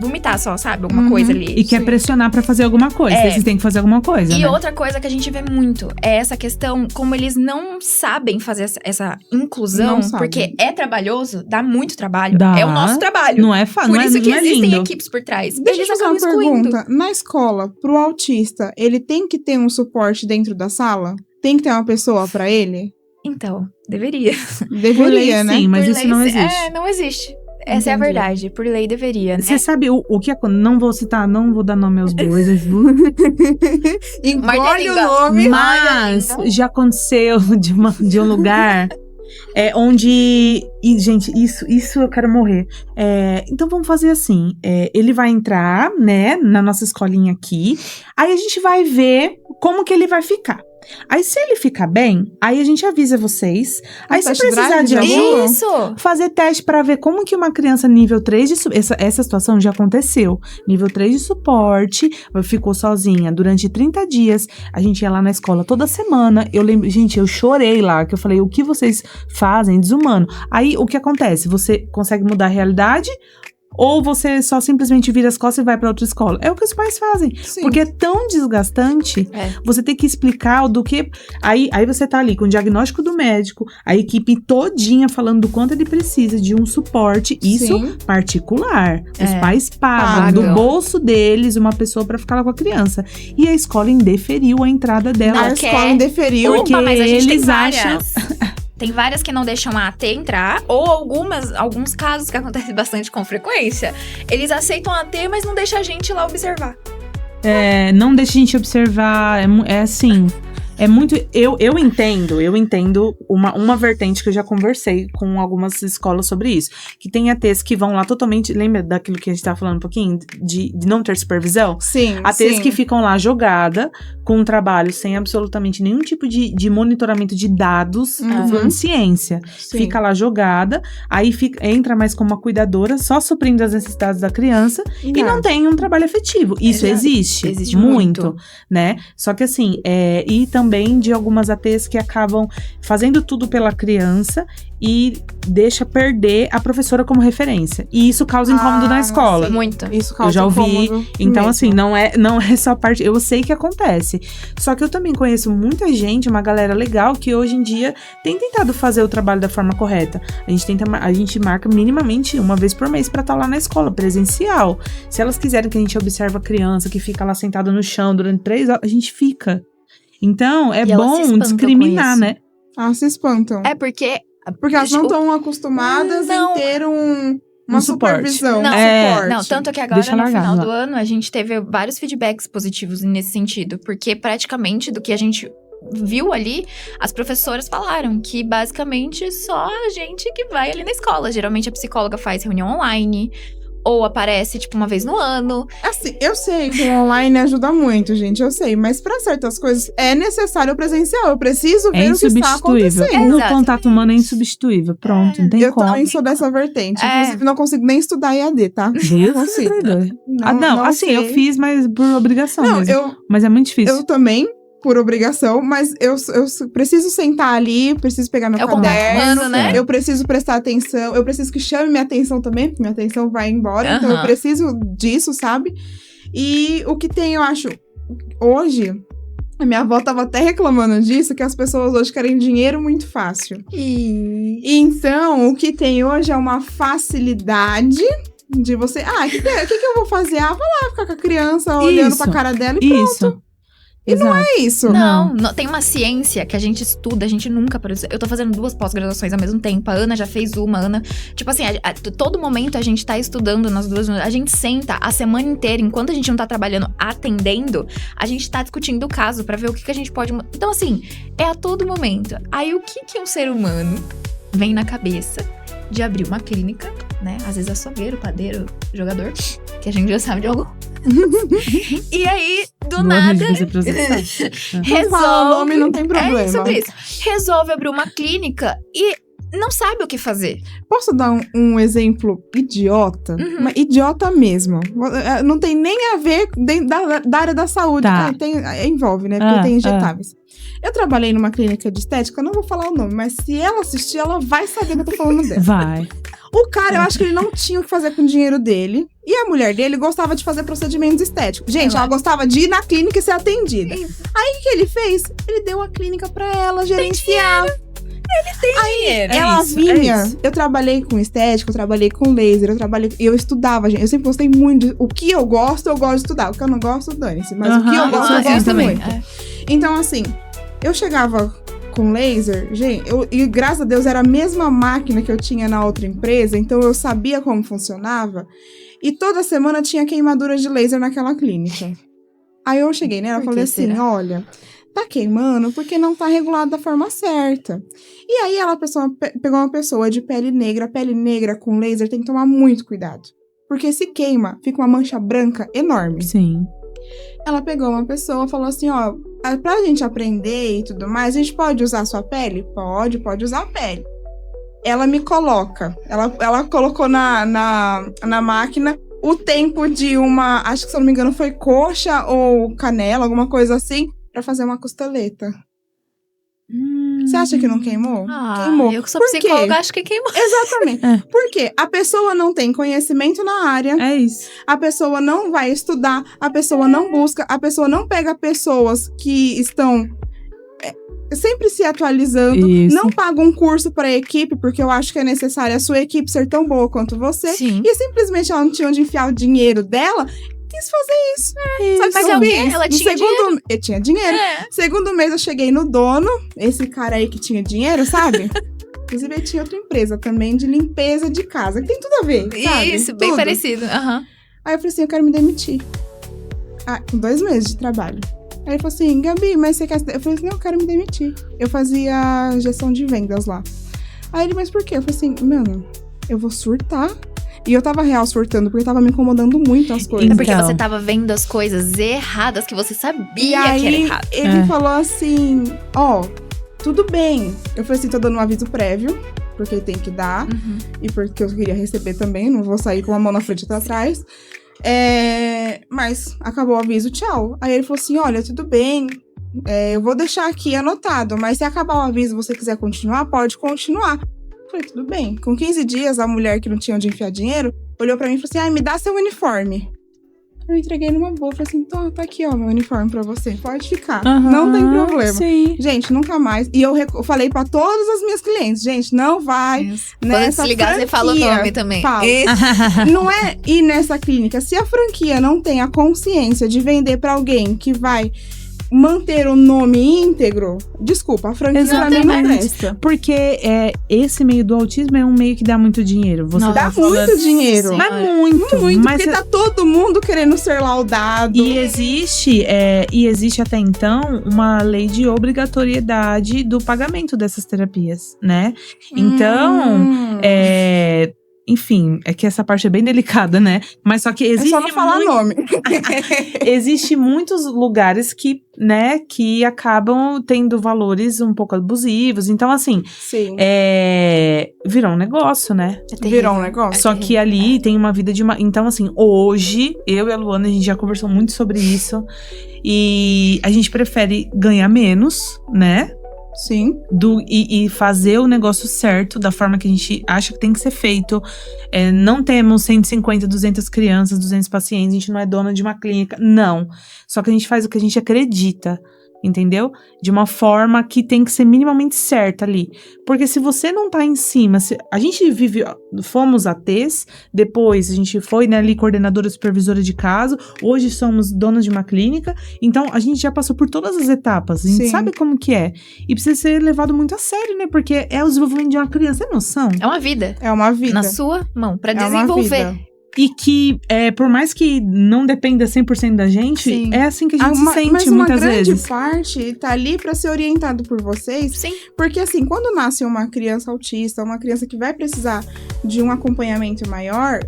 vomitar só, sabe? Alguma coisa ali. E quer pressionar pra fazer alguma coisa. É. Vocês têm que fazer alguma coisa, E né? outra coisa que a gente vê muito é essa questão, como eles não sabem fazer essa inclusão, Não sabem. porque é trabalhoso, dá muito trabalho. Dá. É o nosso trabalho. Não é fácil, Por não isso é, que não é existem lindo. equipes por trás. Deixa eu Eles fazer acabam uma excluindo. pergunta. Na escola, pro autista, ele tem que ter um suporte dentro da sala? Tem que ter uma pessoa pra ele? Então, deveria. Por lei, Deveria, né? sim, mas Por isso lei, não existe. não existe. Essa é a Entendi. verdade. Por lei deveria, né? Você sabe o que não vou citar, não vou dar nome aos bois, eu juro. Engole o língua. nome. Mas já aconteceu de um lugar onde. E, gente, isso eu quero morrer. Então vamos fazer assim: ele vai entrar, né, na nossa escolinha aqui, aí a gente vai ver como que ele vai ficar. Aí se ele ficar bem, aí a gente avisa vocês. Aí se test precisar drive de de ajuda, Isso! fazer teste pra ver como que uma criança nível 3 de essa situação já aconteceu. Nível 3 de suporte, ficou sozinha durante 30 dias. A gente ia lá na escola toda semana. Eu lembro, gente, eu chorei lá, que eu falei, o que vocês fazem? Desumano. Aí o que acontece? Você consegue mudar a realidade? Ou você só simplesmente vira as costas e vai pra outra escola? É o que os pais fazem. Sim. Porque é tão desgastante, É. você tem que explicar do que... Aí você tá ali com o diagnóstico do médico, a equipe todinha falando do quanto ele precisa de um suporte, isso Sim. particular. Os É. pais pagam do Pagam. bolso deles uma pessoa pra ficar lá com a criança. E a escola indeferiu a entrada dela. A Não escola quer. indeferiu. Porque Opa, mas a gente tem eles várias. Tem várias que não deixam a AT entrar, ou alguns casos que acontecem bastante com frequência. Eles aceitam a AT, mas não deixam a gente lá observar. Não deixa a gente observar, é assim... É muito. Eu entendo uma vertente que eu já conversei com algumas escolas sobre isso. Que tem ATs que vão lá totalmente. Lembra daquilo que a gente tava falando um pouquinho? De não ter supervisão? Sim, ATs sim. que ficam lá jogada, com um trabalho sem absolutamente nenhum tipo de monitoramento de dados, Uhum. falando de ciência. Sim. Fica lá jogada, aí entra mais como uma cuidadora, só suprindo as necessidades da criança, e não tem um trabalho efetivo. Isso Exato. existe. Existe muito, muito. né? Só que assim, e também de algumas ATs que acabam fazendo tudo pela criança e deixa perder a professora como referência. E isso causa incômodo na escola. sim. Muito. Isso causa Eu já ouvi, incômodo Então, mesmo. assim, não é só parte. Eu sei que acontece. Só que eu também conheço muita gente, uma galera legal, que hoje em dia tem tentado fazer o trabalho da forma correta. A gente marca minimamente uma vez por mês pra estar lá na escola, presencial. Se elas quiserem que a gente observe a criança que fica lá sentada no chão durante 3 horas, a gente fica. Então, é E elas se bom espantam com discriminar, isso. né? Ah, se espantam. É porque. Porque elas não estão acostumadas Não. em ter uma suporte. supervisão, Não, suporte. Não, tanto que agora, Deixa no largado final lá. do ano, a gente teve vários feedbacks positivos nesse sentido. Porque praticamente do que a gente viu ali, as professoras falaram que basicamente só a gente que vai ali na escola. Geralmente a psicóloga faz reunião online. Ou aparece, tipo, uma vez no ano. Assim, eu sei que o online ajuda muito, gente, eu sei. Mas pra certas coisas é necessário o presencial. Eu preciso É ver o que está insubstituível. acontecendo. O Exatamente. contato humano é insubstituível. Pronto, não tem Eu como. também sou dessa vertente. É. Inclusive, não consigo nem estudar EAD, tá? Deus consigo. me perdoe. Não, assim, sei. eu fiz, mas por obrigação Não, mesmo. Mas é muito difícil. eu também, por obrigação, mas eu preciso sentar ali, preciso pegar meu É o contato caderno, humano, né? eu preciso prestar atenção, eu preciso que chame minha atenção também, porque minha atenção vai embora, então eu Aham. preciso disso, sabe? E o que tem, eu acho, hoje, a minha avó tava até reclamando disso, que as pessoas hoje querem dinheiro muito fácil. E então, o que tem hoje é uma facilidade de você, o que eu vou fazer? Vai lá ficar com a criança, olhando Isso. pra cara dela e Isso. Exato. é isso. Não, tem uma ciência que a gente estuda, a gente nunca produz. Eu tô fazendo 2 pós-graduações ao mesmo tempo. A Ana já fez uma, Tipo assim, todo momento a gente tá estudando nas duas. A gente senta a semana inteira, enquanto a gente não tá trabalhando, atendendo, a gente tá discutindo o caso pra ver o que a gente pode. Então, assim, é a todo momento. Aí o que um ser humano vem na cabeça de abrir uma clínica, né? Às vezes açougueiro, padeiro, jogador, que a gente já sabe de algo. E aí, do Boa nada. noite, você processar. Não fala o nome, não tem problema. É sobre isso. Resolve abrir uma clínica e não sabe o que fazer. Posso dar um exemplo idiota? Uhum. Mas idiota mesmo. Não tem nem a ver dentro da área da saúde. Tá. Envolve, né? Porque Ah, tem injetáveis. Eu trabalhei numa clínica de estética, eu não vou falar o nome, mas se ela assistir, ela vai saber que eu tô falando dela. Vai. O cara, eu acho que ele não tinha o que fazer com o dinheiro dele. E a mulher dele gostava de fazer procedimentos estéticos. Gente, ela gostava de ir na clínica e ser atendida. Aí, o que ele fez? Ele deu a clínica pra ela gerenciar. Dinheiro. Ela isso, vinha. é isso. Eu trabalhei com estética, eu trabalhei com laser, eu estudava, gente. Eu sempre gostei muito. O que eu gosto de estudar. O que eu não gosto, dane-se. Mas o que eu Aham, gosto, eu eu gosto também. muito. Então, assim, eu chegava com laser, gente, e graças a Deus era a mesma máquina que eu tinha na outra empresa, então eu sabia como funcionava. E toda semana tinha queimadura de laser naquela clínica. Aí eu cheguei nela e Por falei que assim: será? olha, tá queimando porque não tá regulado da forma certa. E aí pegou uma pessoa de pele negra com laser tem que tomar muito cuidado. Porque se queima, fica uma mancha branca enorme. Sim. Ela pegou uma pessoa e falou assim, ó, pra gente aprender e tudo mais, a gente pode usar a sua pele? Pode usar a pele. Ela me coloca, ela colocou na máquina o tempo de uma, acho que se eu não me engano foi coxa ou canela, alguma coisa assim, pra fazer uma costeleta. Você acha que não queimou? Queimou. Eu que sou Por quê? psicóloga, acho que queimou. Exatamente. Por quê? A pessoa não tem conhecimento na área, É isso. a pessoa não vai estudar, a pessoa não busca, a pessoa não pega pessoas que estão sempre se atualizando, Isso. não paga um curso para a equipe, porque eu acho que é necessário a sua equipe ser tão boa quanto você. Sim. E simplesmente ela não tinha onde enfiar o dinheiro dela, quis fazer isso. Sabe Mas o que é eu o quê? fiz? Ela No tinha segundo... Eu tinha dinheiro. É. Segundo mês eu cheguei no dono, esse cara aí que tinha dinheiro, sabe? Inclusive ele tinha outra empresa também de limpeza de casa, que tem tudo a ver, sabe? Isso, bem Tudo. parecido. Aham. Aí eu falei assim, eu quero me demitir. Com 2 meses de trabalho. Aí ele falou assim, Gabi, mas você quer... Eu falei assim, não, eu quero me demitir. Eu fazia gestão de vendas lá. Aí ele, mas por quê? Eu falei assim, mano, eu vou surtar. E eu tava real surtando, porque tava me incomodando muito as coisas. É porque Então. você tava vendo as coisas erradas que você sabia E que aí, era errado. ele falou assim, ó, tudo bem. Eu falei assim, tô dando um aviso prévio, porque tem que dar. Uhum. E porque eu queria receber também, não vou sair com a mão na frente e outra atrás. Mas acabou o aviso, tchau. Aí ele falou assim, olha, tudo bem, eu vou deixar aqui anotado, mas se acabar o aviso e você quiser continuar, pode continuar. Eu falei, tudo bem. Com 15 dias, a mulher que não tinha onde enfiar dinheiro, olhou pra mim e falou assim, ai, me dá seu uniforme. Eu entreguei numa boa, falei assim, tá aqui, ó, meu uniforme pra você, pode ficar, não tem problema. Sim. Gente, nunca mais. E eu falei pra todas as minhas clientes, gente, não vai Isso. Quando nessa desligar, você fala o franquia. nome também. Fala. Isso. Não é ir nessa clínica. Se a franquia não tem a consciência de vender pra alguém que vai manter o nome íntegro, desculpa, a franquia pra mim não Exatamente. presta. Porque esse meio do autismo é um meio que dá muito dinheiro. Você Nossa, Dá muito dinheiro. Sim. Mas muito. Muito, mas porque tá todo mundo querendo ser laudado. E existe até então uma lei de obrigatoriedade do pagamento dessas terapias, né? Então, enfim, é que essa parte é bem delicada, né? Mas só que é existe só não falar nome. existe muitos lugares que, né, que acabam tendo valores um pouco abusivos. Então, assim, Sim. virou um negócio, né? É terrível. Virou um negócio. Só que ali tem uma vida de uma... Então, assim, hoje, eu e a Luana, a gente já conversou muito sobre isso. E a gente prefere ganhar menos, né? Sim. E fazer o negócio certo, da forma que a gente acha que tem que ser feito. Não temos 150, 200 crianças, 200 pacientes, a gente não é dona de uma clínica, não. Só que a gente faz o que a gente acredita, entendeu? De uma forma que tem que ser minimamente certa ali. Porque se você não tá em cima, a gente fomos ATs, depois a gente foi, né, ali coordenadora supervisora de caso, hoje somos donas de uma clínica, então a gente já passou por todas as etapas, a gente Sim. sabe como que é. E precisa ser levado muito a sério, né, porque é o desenvolvimento de uma criança, tem noção? É uma vida. É uma vida. Na sua mão, pra É uma desenvolver. vida. E que, por mais que não dependa 100% da gente, Sim. é assim que a gente se Mas sente uma muitas grande vezes. parte tá ali pra ser orientado por vocês. Sim. Porque assim, quando nasce uma criança autista, uma criança que vai precisar de um acompanhamento maior,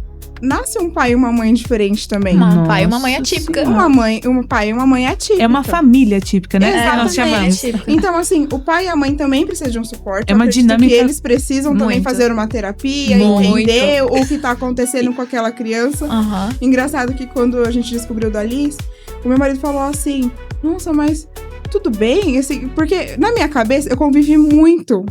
nasce um pai e uma mãe diferente também. Um pai e uma Nossa mãe atípica. Senhora. Um pai e uma mãe atípica. É uma família típica, né? Exatamente. Que nós chamamos. Atípica. Então, assim, o pai e a mãe também precisam de um suporte. É uma Eu acredito dinâmica- que eles precisam também Muito. fazer uma terapia, Muito. entender o que tá acontecendo com aquela criança. Aham. Engraçado que quando a gente descobriu da Liz, o meu marido falou assim, nossa, mas tudo bem? Assim, porque na minha cabeça eu convivi muito.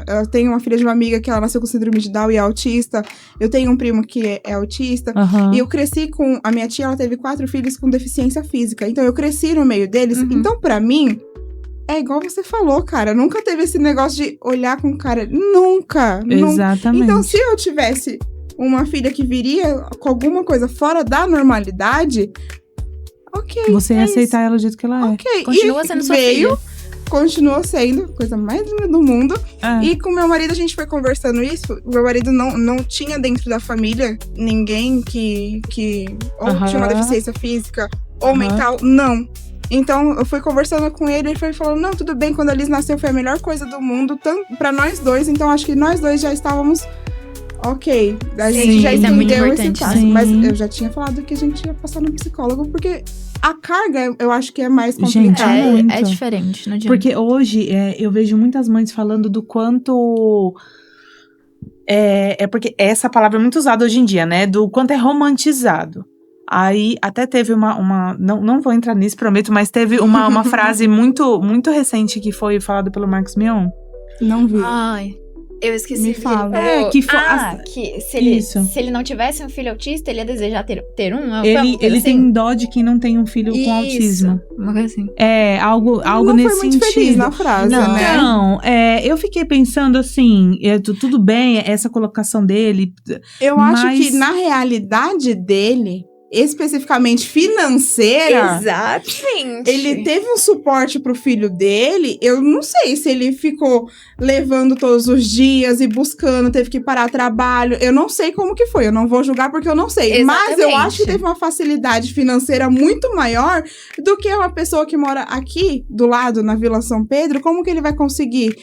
Eu tenho uma filha de uma amiga que ela nasceu com síndrome de Down e é autista. Eu tenho um primo que é autista. Aham. E eu cresci com... A minha tia, ela teve 4 filhos com deficiência física. Então, eu cresci no meio deles. Uhum. Então, pra mim, é igual você falou, cara. Nunca teve esse negócio de olhar com cara... Nunca. Exatamente. Então, se eu tivesse uma filha que viria com alguma coisa fora da normalidade... Ok, Você ia é aceitar ela do jeito que ela é. Ok. Continua E sendo sua veio, filha. continuou sendo, coisa mais linda do mundo. É. E com meu marido, a gente foi conversando isso. O meu marido não tinha dentro da família ninguém que ou Aham. tinha uma deficiência física ou Aham. mental. Não. Então, eu fui conversando com ele, ele foi falando, não, tudo bem, quando a Liz nasceu foi a melhor coisa do mundo, tanto pra nós dois. Então, acho que nós dois já estávamos ok. A gente Sim, já isso é muito entendeu esse importante, passo. sim. Mas eu já tinha falado que a gente ia passar no psicólogo, porque A carga, eu acho que é mais Gente, complicada. muito. É diferente, não adianta. Porque hoje eu vejo muitas mães falando do quanto. Porque essa palavra é muito usada hoje em dia, né? Do quanto é romantizado. Aí até teve uma não vou entrar nisso, prometo, mas teve uma frase muito, muito recente que foi falada pelo Marcos Mion. Não vi. Ai, eu esqueci. Me que fala. ele falou. Que foi. Que Isso. se ele não tivesse um filho autista, ele ia desejar ter um? Ele tem dó de quem não tem um filho com autismo. Uma coisa assim. Algo não nesse foi muito sentido. feliz na frase, Não. né? Não, eu fiquei pensando assim, tudo bem, essa colocação dele. Eu acho Mas- que na realidade dele, especificamente financeira, Exatamente. ele teve um suporte pro filho dele. Eu não sei se ele ficou levando todos os dias e buscando, teve que parar trabalho. Eu não sei como que foi, eu não vou julgar porque eu não sei. Mas eu Exatamente. acho que teve uma facilidade financeira muito maior do que uma pessoa que mora aqui do lado, na Vila São Pedro. Como que ele vai conseguir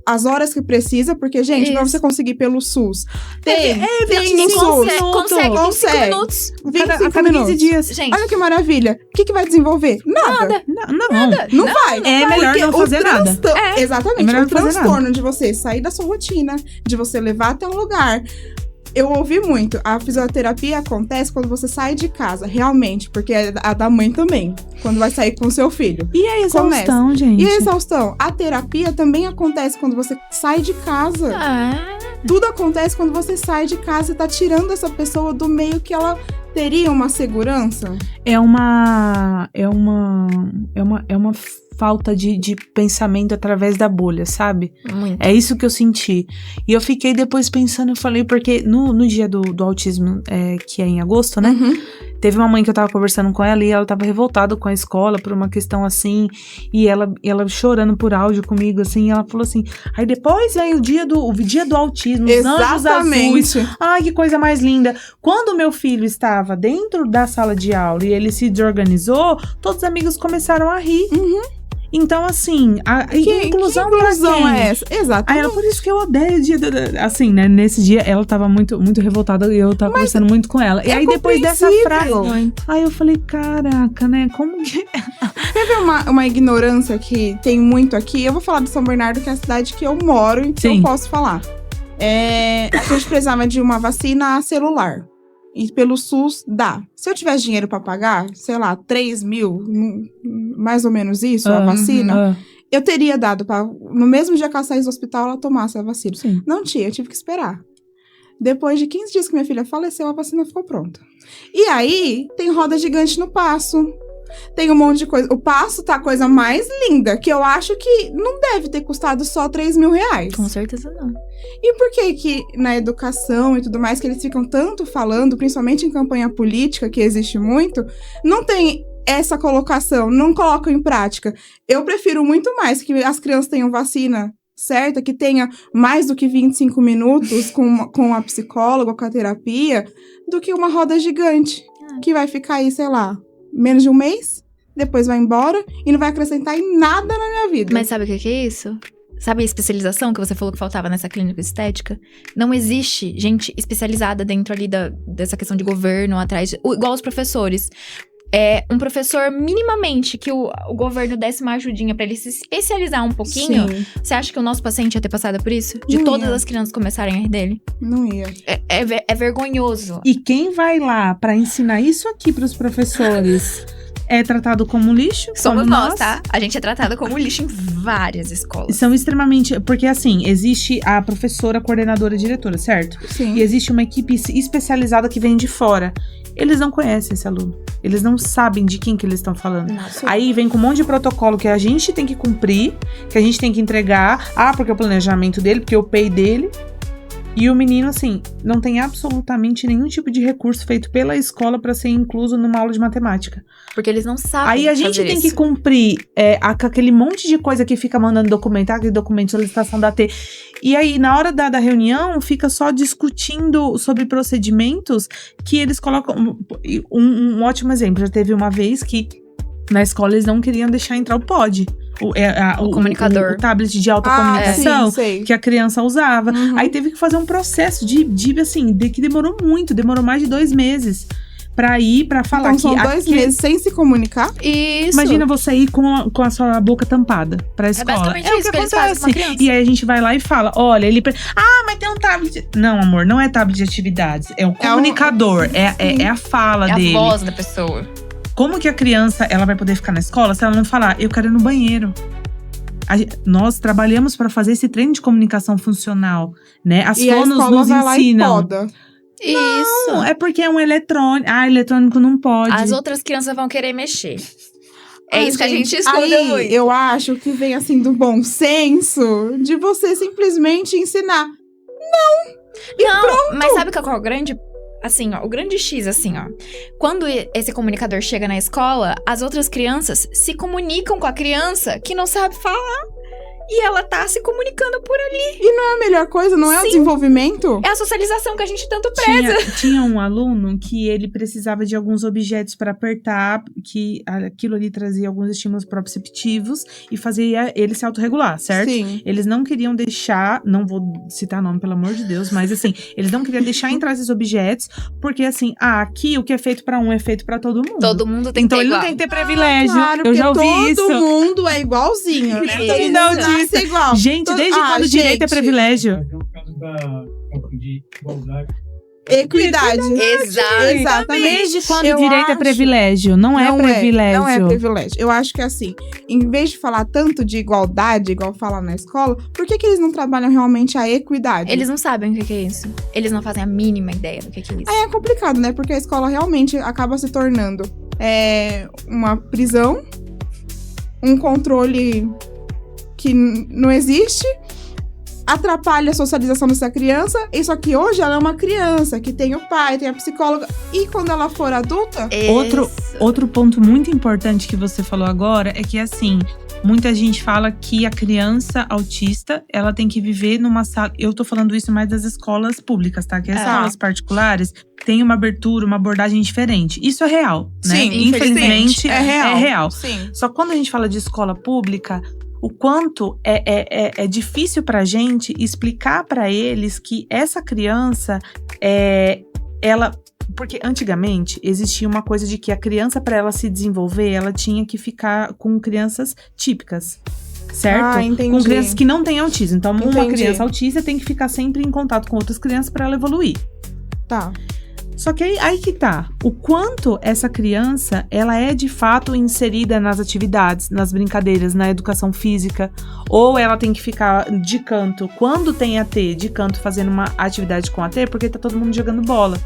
as horas que precisa? Porque, gente, pra Isso. você conseguir pelo SUS, tem Consegue, SUS. consegue em 5 Consegue. minutos. A 25 cada 15 minutos. dias. Gente, Olha que maravilha. O que vai desenvolver? Nada. Não. Não vai. É melhor Porque não o fazer nada. Exatamente. É melhor O não fazer transtorno de você sair da sua rotina, de você levar até um lugar. Eu ouvi muito. A fisioterapia acontece quando você sai de casa, realmente. Porque é a da mãe também. Quando vai sair com o seu filho. E a exaustão, gente? E a exaustão? A terapia também acontece quando você sai de casa. Tudo acontece quando você sai de casa e tá tirando essa pessoa do meio que ela teria uma segurança. É uma falta de pensamento através da bolha, sabe? muito. É isso que eu senti. E eu fiquei depois pensando, eu falei, porque no dia do autismo, que é em agosto, né? Teve uma mãe que eu tava conversando com ela e ela tava revoltada com a escola por uma questão assim. E ela chorando por áudio comigo, assim. E ela falou assim, aí depois vem o dia do autismo, os anjos azuis. Exatamente. Ai, que coisa mais linda. Quando o meu filho estava dentro da sala de aula e ele se desorganizou, todos os amigos começaram a rir. Então, assim, a inclusão que inclusão pra quem? é essa? Exatamente. Aí ela, por isso que eu odeio o dia assim, né? Nesse dia, ela tava muito, muito revoltada e eu tava conversando muito com ela. E aí, depois dessa frase, aí eu falei, caraca, né? Como que... Teve uma ignorância que tem muito aqui. Eu vou falar de São Bernardo, que é a cidade que eu moro e que Sim. eu posso falar. A gente precisava de uma vacina celular. E pelo SUS dá. Se eu tivesse dinheiro pra pagar, sei lá, 3 mil, mais ou menos isso, a vacina, eu teria dado pra, no mesmo dia que ela saísse do hospital, ela tomasse a vacina. Sim. Não tinha, eu tive que esperar. Depois de 15 dias que minha filha faleceu, a vacina ficou pronta. E aí, tem roda gigante no Passo. Tem um monte de coisa. O Passo tá a coisa mais linda, que eu acho que não deve ter custado só 3 mil reais. Com certeza não. E por que na educação e tudo mais, que eles ficam tanto falando, principalmente em campanha política, que existe muito, não tem essa colocação, não colocam em prática? Eu prefiro muito mais que as crianças tenham vacina certa, que tenha mais do que 25 minutos com a psicóloga, com a terapia, do que uma roda gigante, que vai ficar aí, sei lá, menos de um mês, depois vai embora e não vai acrescentar em nada na minha vida. Mas sabe o que é isso? Sabe a especialização que você falou que faltava nessa clínica estética? Não existe gente especializada dentro ali dessa questão de governo, atrás, igual os professores. Um professor, minimamente, que o governo desse uma ajudinha pra ele se especializar um pouquinho. Sim, Você acha que o nosso paciente ia ter passado por isso? De Não todas ia. as crianças começarem a rir dele? não ia. É vergonhoso. E quem vai lá pra ensinar isso aqui pros professores é tratado como lixo? Somos como nós, tá? A gente é tratada como lixo em várias escolas. São extremamente... Porque, assim, existe a professora, a coordenadora, a diretora, certo? Sim. E existe uma equipe especializada que vem de fora. Eles não conhecem esse aluno. Eles não sabem de quem que eles estão falando. Nossa. Aí vem com um monte de protocolo que a gente tem que cumprir, que a gente tem que entregar. Porque é o planejamento dele, porque é o PEI dele. E o menino, assim, não tem absolutamente nenhum tipo de recurso feito pela escola pra ser incluso numa aula de matemática. Porque eles não sabem Aí a gente fazer tem isso. que cumprir aquele monte de coisa que fica mandando documento, aquele documento, solicitação da T. E aí, na hora da reunião, fica só discutindo sobre procedimentos que eles colocam. Um ótimo exemplo, já teve uma vez que na escola eles não queriam deixar entrar o POD. O comunicador. O tablet de alta comunicação sim, sei. que a criança usava. Uhum. Aí teve que fazer um processo de assim, que demorou muito, demorou mais de 2 meses. pra falar Então que são 2 meses sem se comunicar? Isso. Imagina você ir com a sua boca tampada pra escola. basicamente É o isso que que eles fazem com uma acontece. criança. E aí a gente vai lá e fala, olha, mas tem um tablet. Não, amor, não é tablet de atividades. É o comunicador, é a fala É dele. a voz da pessoa. Como que a criança ela vai poder ficar na escola se ela não falar, eu quero ir no banheiro? Nós trabalhamos para fazer esse treino de comunicação funcional, né? As E a fonos escola nos vai lá e ensinam. poda. Isso. Não, é porque é um eletrônico. Eletrônico não pode. As outras crianças vão querer mexer. É Ai, isso que a gente aí, escuta muito. eu acho que vem assim do bom senso de você simplesmente ensinar. Não, mas sabe qual é o grande... Assim, ó, o grande X, assim, ó. Quando esse comunicador chega na escola, as outras crianças se comunicam com a criança que não sabe falar. E ela tá se comunicando por ali. Não é a melhor coisa, não é o Sim. desenvolvimento? É a socialização que a gente tanto preza. Tinha um aluno que ele precisava de alguns objetos para apertar, que aquilo ali trazia alguns estímulos proprioceptivos e fazia ele se autorregular, certo? Sim. Eles não queriam deixar, não vou citar nome, pelo amor de Deus, mas assim, eles não queriam deixar entrar esses objetos, porque assim, aqui o que é feito para um é feito para todo mundo. Todo mundo tem Então que ter ele não igual. tem que ter privilégio. Claro, Eu já porque ouvi isso. todo mundo é igualzinho, né? Isso. Todo mundo nasce igual. Gente, desde quando direito é gente, privilégio? Mas é o caso de igualdade. Equidade. Exato. Exatamente. Desde quando Eu direito é acho- privilégio? Não é privilégio. Não é privilégio. Eu acho que assim, em vez de falar tanto de igualdade, igual fala na escola, por que eles não trabalham realmente a equidade? Eles não sabem o que é isso. Eles não fazem a mínima ideia do que é isso. Aí é complicado, né? Porque a escola realmente acaba se tornando uma prisão, um controle que não existe, atrapalha a socialização dessa criança. Isso aqui hoje ela é uma criança que tem o pai, tem a psicóloga. E quando ela for adulta, Outro ponto muito importante que você falou agora é que, assim, muita gente fala que a criança autista, ela tem que viver numa sala… Eu tô falando isso mais das escolas públicas, tá? Que as escolas particulares têm uma abertura, uma abordagem diferente. Isso é real, né? Sim, Infelizmente, é real. é real. Sim. Só que quando a gente fala de escola pública, o quanto é difícil pra gente explicar pra eles que essa criança, ela… Porque antigamente existia uma coisa de que a criança, para ela se desenvolver, ela tinha que ficar com crianças típicas, certo? Ah, entendi. Com crianças que não têm autismo. Então, uma Entendi. criança autista tem que ficar sempre em contato com outras crianças para ela evoluir. Tá. Só que aí que tá. O quanto essa criança, ela é de fato inserida nas atividades, nas brincadeiras, na educação física. Ou ela tem que ficar de canto, quando tem AT, de canto fazendo uma atividade com AT, porque tá todo mundo jogando bola.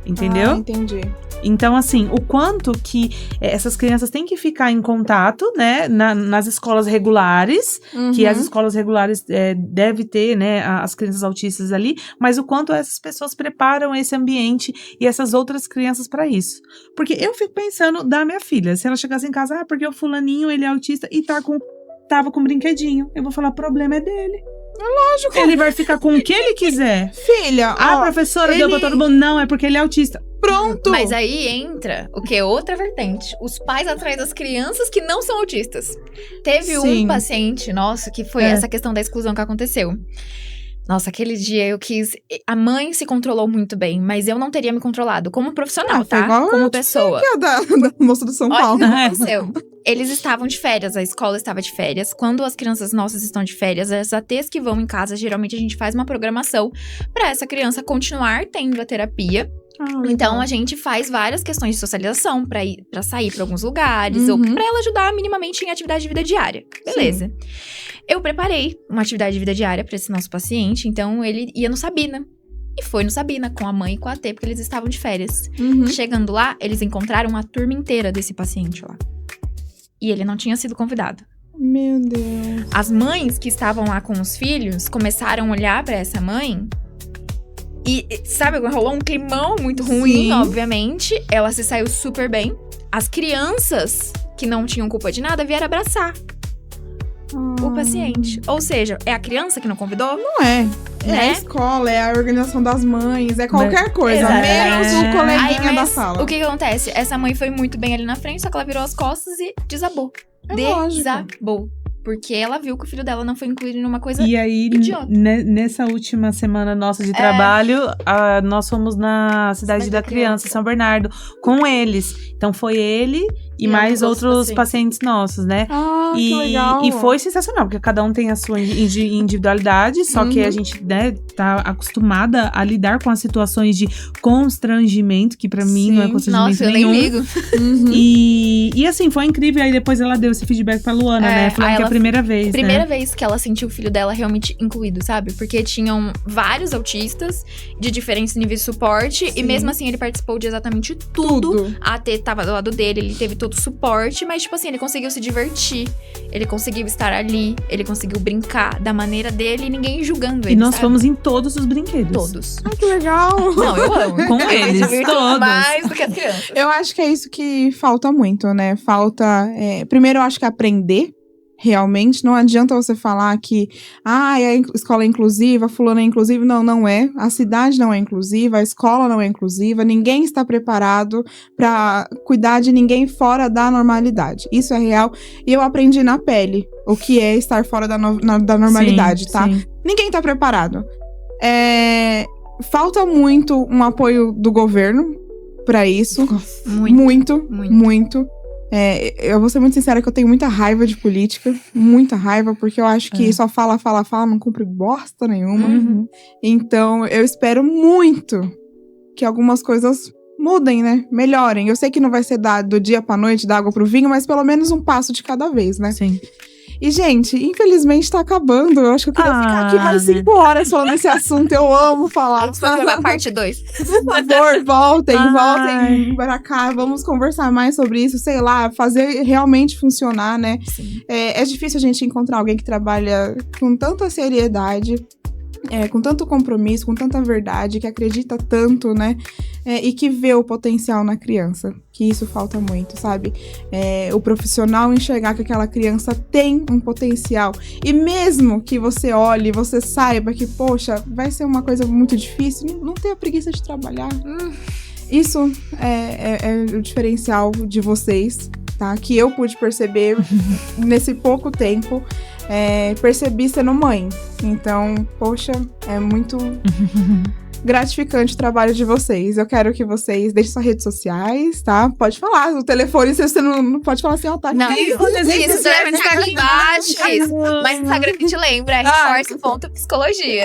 Entendeu? Ah, entendi. Então, assim, o quanto que essas crianças têm que ficar em contato, né, nas escolas regulares, que as escolas regulares devem ter, né, as crianças autistas ali, mas o quanto essas pessoas preparam esse ambiente e essas outras crianças para isso. Porque eu fico pensando da minha filha, se ela chegasse em casa, porque o fulaninho, ele é autista e tava com um brinquedinho, eu vou falar, o problema é dele. Lógico. Ele vai ficar com o que ele quiser. Filha, A professora deu pra todo mundo, não, é porque ele é autista. Pronto. Mas aí entra o que é outra vertente. Os pais atrás das crianças que não são autistas. Teve Sim. um paciente nosso que foi essa questão da exclusão que aconteceu. Nossa, aquele dia eu quis… A mãe se controlou muito bem, mas eu não teria me controlado como profissional, foi tá? igual Como eu pessoa. Que é da moça do São Olha o Paulo. que aconteceu. Eles estavam de férias, a escola estava de férias. Quando as crianças nossas estão de férias, as ATs que vão em casa, geralmente a gente faz uma programação pra essa criança continuar tendo a terapia. Então a gente faz várias questões de socialização pra sair pra alguns lugares ou pra ela ajudar minimamente em atividade de vida diária. Beleza. Eu preparei uma atividade de vida diária pra esse nosso paciente, então ele ia no Sabina. E foi no Sabina, com a mãe e com a AT, porque eles estavam de férias. Chegando lá, eles encontraram a turma inteira desse paciente lá. E ele não tinha sido convidado. Meu Deus. As mães que estavam lá com os filhos começaram a olhar pra essa mãe e, sabe, rolou um climão muito ruim, Sim. obviamente. Ela se saiu super bem. As crianças, que não tinham culpa de nada, vieram abraçar o paciente. Ou seja, é a criança que não convidou? Não é. É Né? a escola, é a organização das mães, é qualquer coisa. Exatamente. Menos o coleguinha Aí, da mas sala. o que acontece? Essa mãe foi muito bem ali na frente, só que ela virou as costas e desabou. É lógico. Desabou. Porque ela viu que o filho dela não foi incluído em uma coisa E aí, idiota. nessa última semana nossa de trabalho, nós fomos na Cidade da Criança, São Bernardo, com eles. Então foi ele e mais outros pacientes nossos, né? Ah, que legal. E foi sensacional, porque cada um tem a sua individualidade, só que a gente, né, tá acostumada a lidar com as situações de constrangimento, que pra mim não é constrangimento Nossa, eu nenhum. nem ligo. E assim, foi incrível. Aí depois ela deu esse feedback pra Luana, né? Falando que é a primeira vez, Primeira né? vez que ela sentiu o filho dela realmente incluído, sabe? Porque tinham vários autistas de diferentes níveis de suporte. Sim. E mesmo assim, ele participou de exatamente tudo. A AT tava do lado dele, ele teve todo o suporte. Mas, tipo assim, ele conseguiu se divertir. Ele conseguiu estar ali. Ele conseguiu brincar da maneira dele e ninguém julgando ele, E nós sabe? fomos em todos os brinquedos. Todos. Ah, que legal. Não, eu amo. Com Eu me eles, divirto todos. mais do que as crianças. Eu acho que é isso que falta muito, né? Falta. Primeiro, eu acho que aprender. Realmente, não adianta você falar que a escola é inclusiva, fulano é inclusivo. Não, não é. A cidade não é inclusiva, a escola não é inclusiva. Ninguém está preparado para cuidar de ninguém fora da normalidade. Isso é real. E eu aprendi na pele o que é estar fora da normalidade, Sim, tá? sim. Ninguém tá preparado. Falta muito um apoio do governo para isso. Muito. Eu vou ser muito sincera que eu tenho muita raiva de política. Muita raiva, porque eu acho que só fala, não cumpre bosta nenhuma. Uhum. Então, eu espero muito que algumas coisas mudem, né? Melhorem. Eu sei que não vai ser do dia pra noite, da água pro vinho, mas pelo menos um passo de cada vez, né? Sim. E, gente, infelizmente tá acabando. Eu acho que eu queria ficar aqui mais 5 horas falando esse assunto. Eu amo falar. Vamos fazer a parte 2. Por favor, voltem pra cá. Vamos conversar mais sobre isso, sei lá, fazer realmente funcionar, né? Sim. É difícil a gente encontrar alguém que trabalha com tanta seriedade, com tanto compromisso, com tanta verdade, que acredita tanto, né? E que vê o potencial na criança. Que isso falta muito, sabe? O profissional enxergar que aquela criança tem um potencial. E mesmo que você olhe, você saiba que, poxa, vai ser uma coisa muito difícil, não tenha preguiça de trabalhar. Isso é o diferencial de vocês, tá? Que eu pude perceber nesse pouco tempo. Percebi sendo mãe. Então, poxa, é muito gratificante o trabalho de vocês. Eu quero que vocês deixem suas redes sociais, tá? Pode falar. O telefone, você não pode falar assim, tá aqui. Não, isso deve estar aqui embaixo. Isso. Mas o Instagram que te lembra, reforce.psicologia.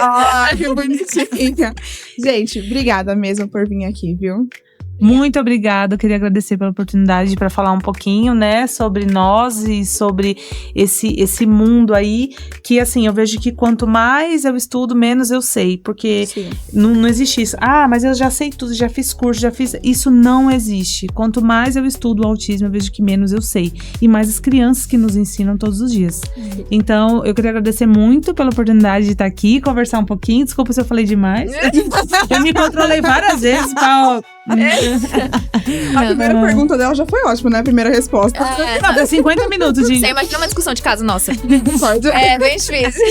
Que bonitinha. Gente, obrigada mesmo por vir aqui, viu? Muito obrigada, eu queria agradecer pela oportunidade para falar um pouquinho, né, sobre nós e sobre esse mundo aí, que assim, eu vejo que quanto mais eu estudo, menos eu sei, porque não existe isso. Mas eu já sei tudo, já fiz curso, isso não existe. Quanto mais eu estudo o autismo, eu vejo que menos eu sei, e mais as crianças que nos ensinam todos os dias. Então, eu queria agradecer muito pela oportunidade de estar aqui, conversar um pouquinho, desculpa se eu falei demais. Eu me controlei várias vezes, Paulo. A primeira pergunta dela já foi ótima, né? A primeira resposta. Não, deu 50 minutos de... Você imagina uma discussão de casa nossa. Pode. Bem difícil.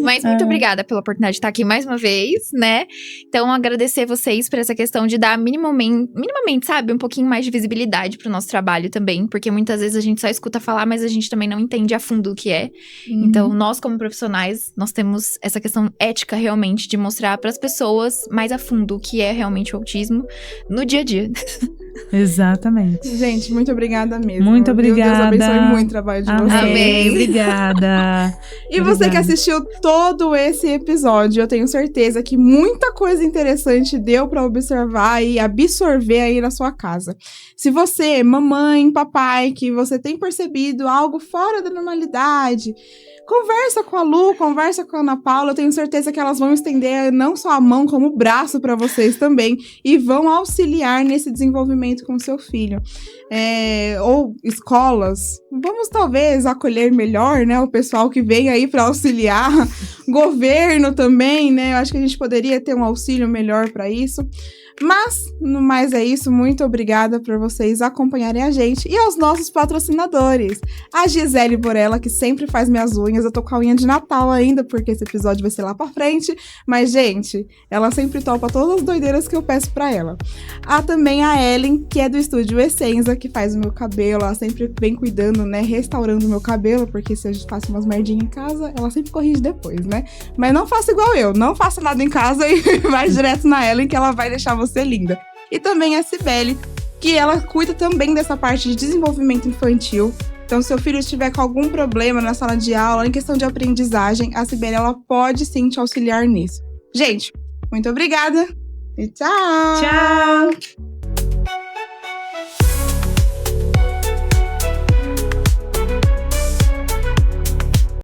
Mas muito obrigada pela oportunidade de estar aqui mais uma vez, né? Então, agradecer vocês por essa questão de dar minimamente, sabe? Um pouquinho mais de visibilidade pro nosso trabalho também. Porque muitas vezes a gente só escuta falar, mas a gente também não entende a fundo o que é. Então, nós como profissionais, nós temos essa questão ética realmente de mostrar pras pessoas mais a fundo o que é realmente o autismo no dia a dia. Exatamente. Gente, muito obrigada mesmo. Muito obrigada. Deus abençoe muito o trabalho de vocês. Amém. Obrigada. E você que assistiu todo esse episódio, eu tenho certeza que muita coisa interessante deu pra observar e absorver aí na sua casa. Se você, mamãe, papai, que você tem percebido algo fora da normalidade, conversa com a Lu, conversa com a Ana Paula. Eu tenho certeza que elas vão estender não só a mão, como o braço para vocês também. E vão auxiliar nesse desenvolvimento com o seu filho. Ou escolas. Vamos talvez acolher melhor, né? O pessoal que vem aí para auxiliar. Governo também, né? Eu acho que a gente poderia ter um auxílio melhor para isso. Mas, no mais é isso, muito obrigada por vocês acompanharem a gente. E aos nossos patrocinadores, a Gisele Borella, que sempre faz minhas unhas. Eu tô com a unha de Natal ainda, porque esse episódio vai ser lá pra frente. Mas, gente, ela sempre topa todas as doideiras que eu peço pra ela. Há também a Ellen, que é do estúdio Essenza, que faz o meu cabelo. Ela sempre vem cuidando, né, restaurando o meu cabelo, porque se eu faço umas merdinhas em casa, ela sempre corrige depois, né? Mas não faça igual eu, não faça nada em casa e vai direto na Ellen, que ela vai deixar você linda. E também a Cibele, que ela cuida também dessa parte de desenvolvimento infantil. Então, se seu filho estiver com algum problema na sala de aula, em questão de aprendizagem, a Cibele, ela pode sim te auxiliar nisso. Gente, muito obrigada e tchau! Tchau!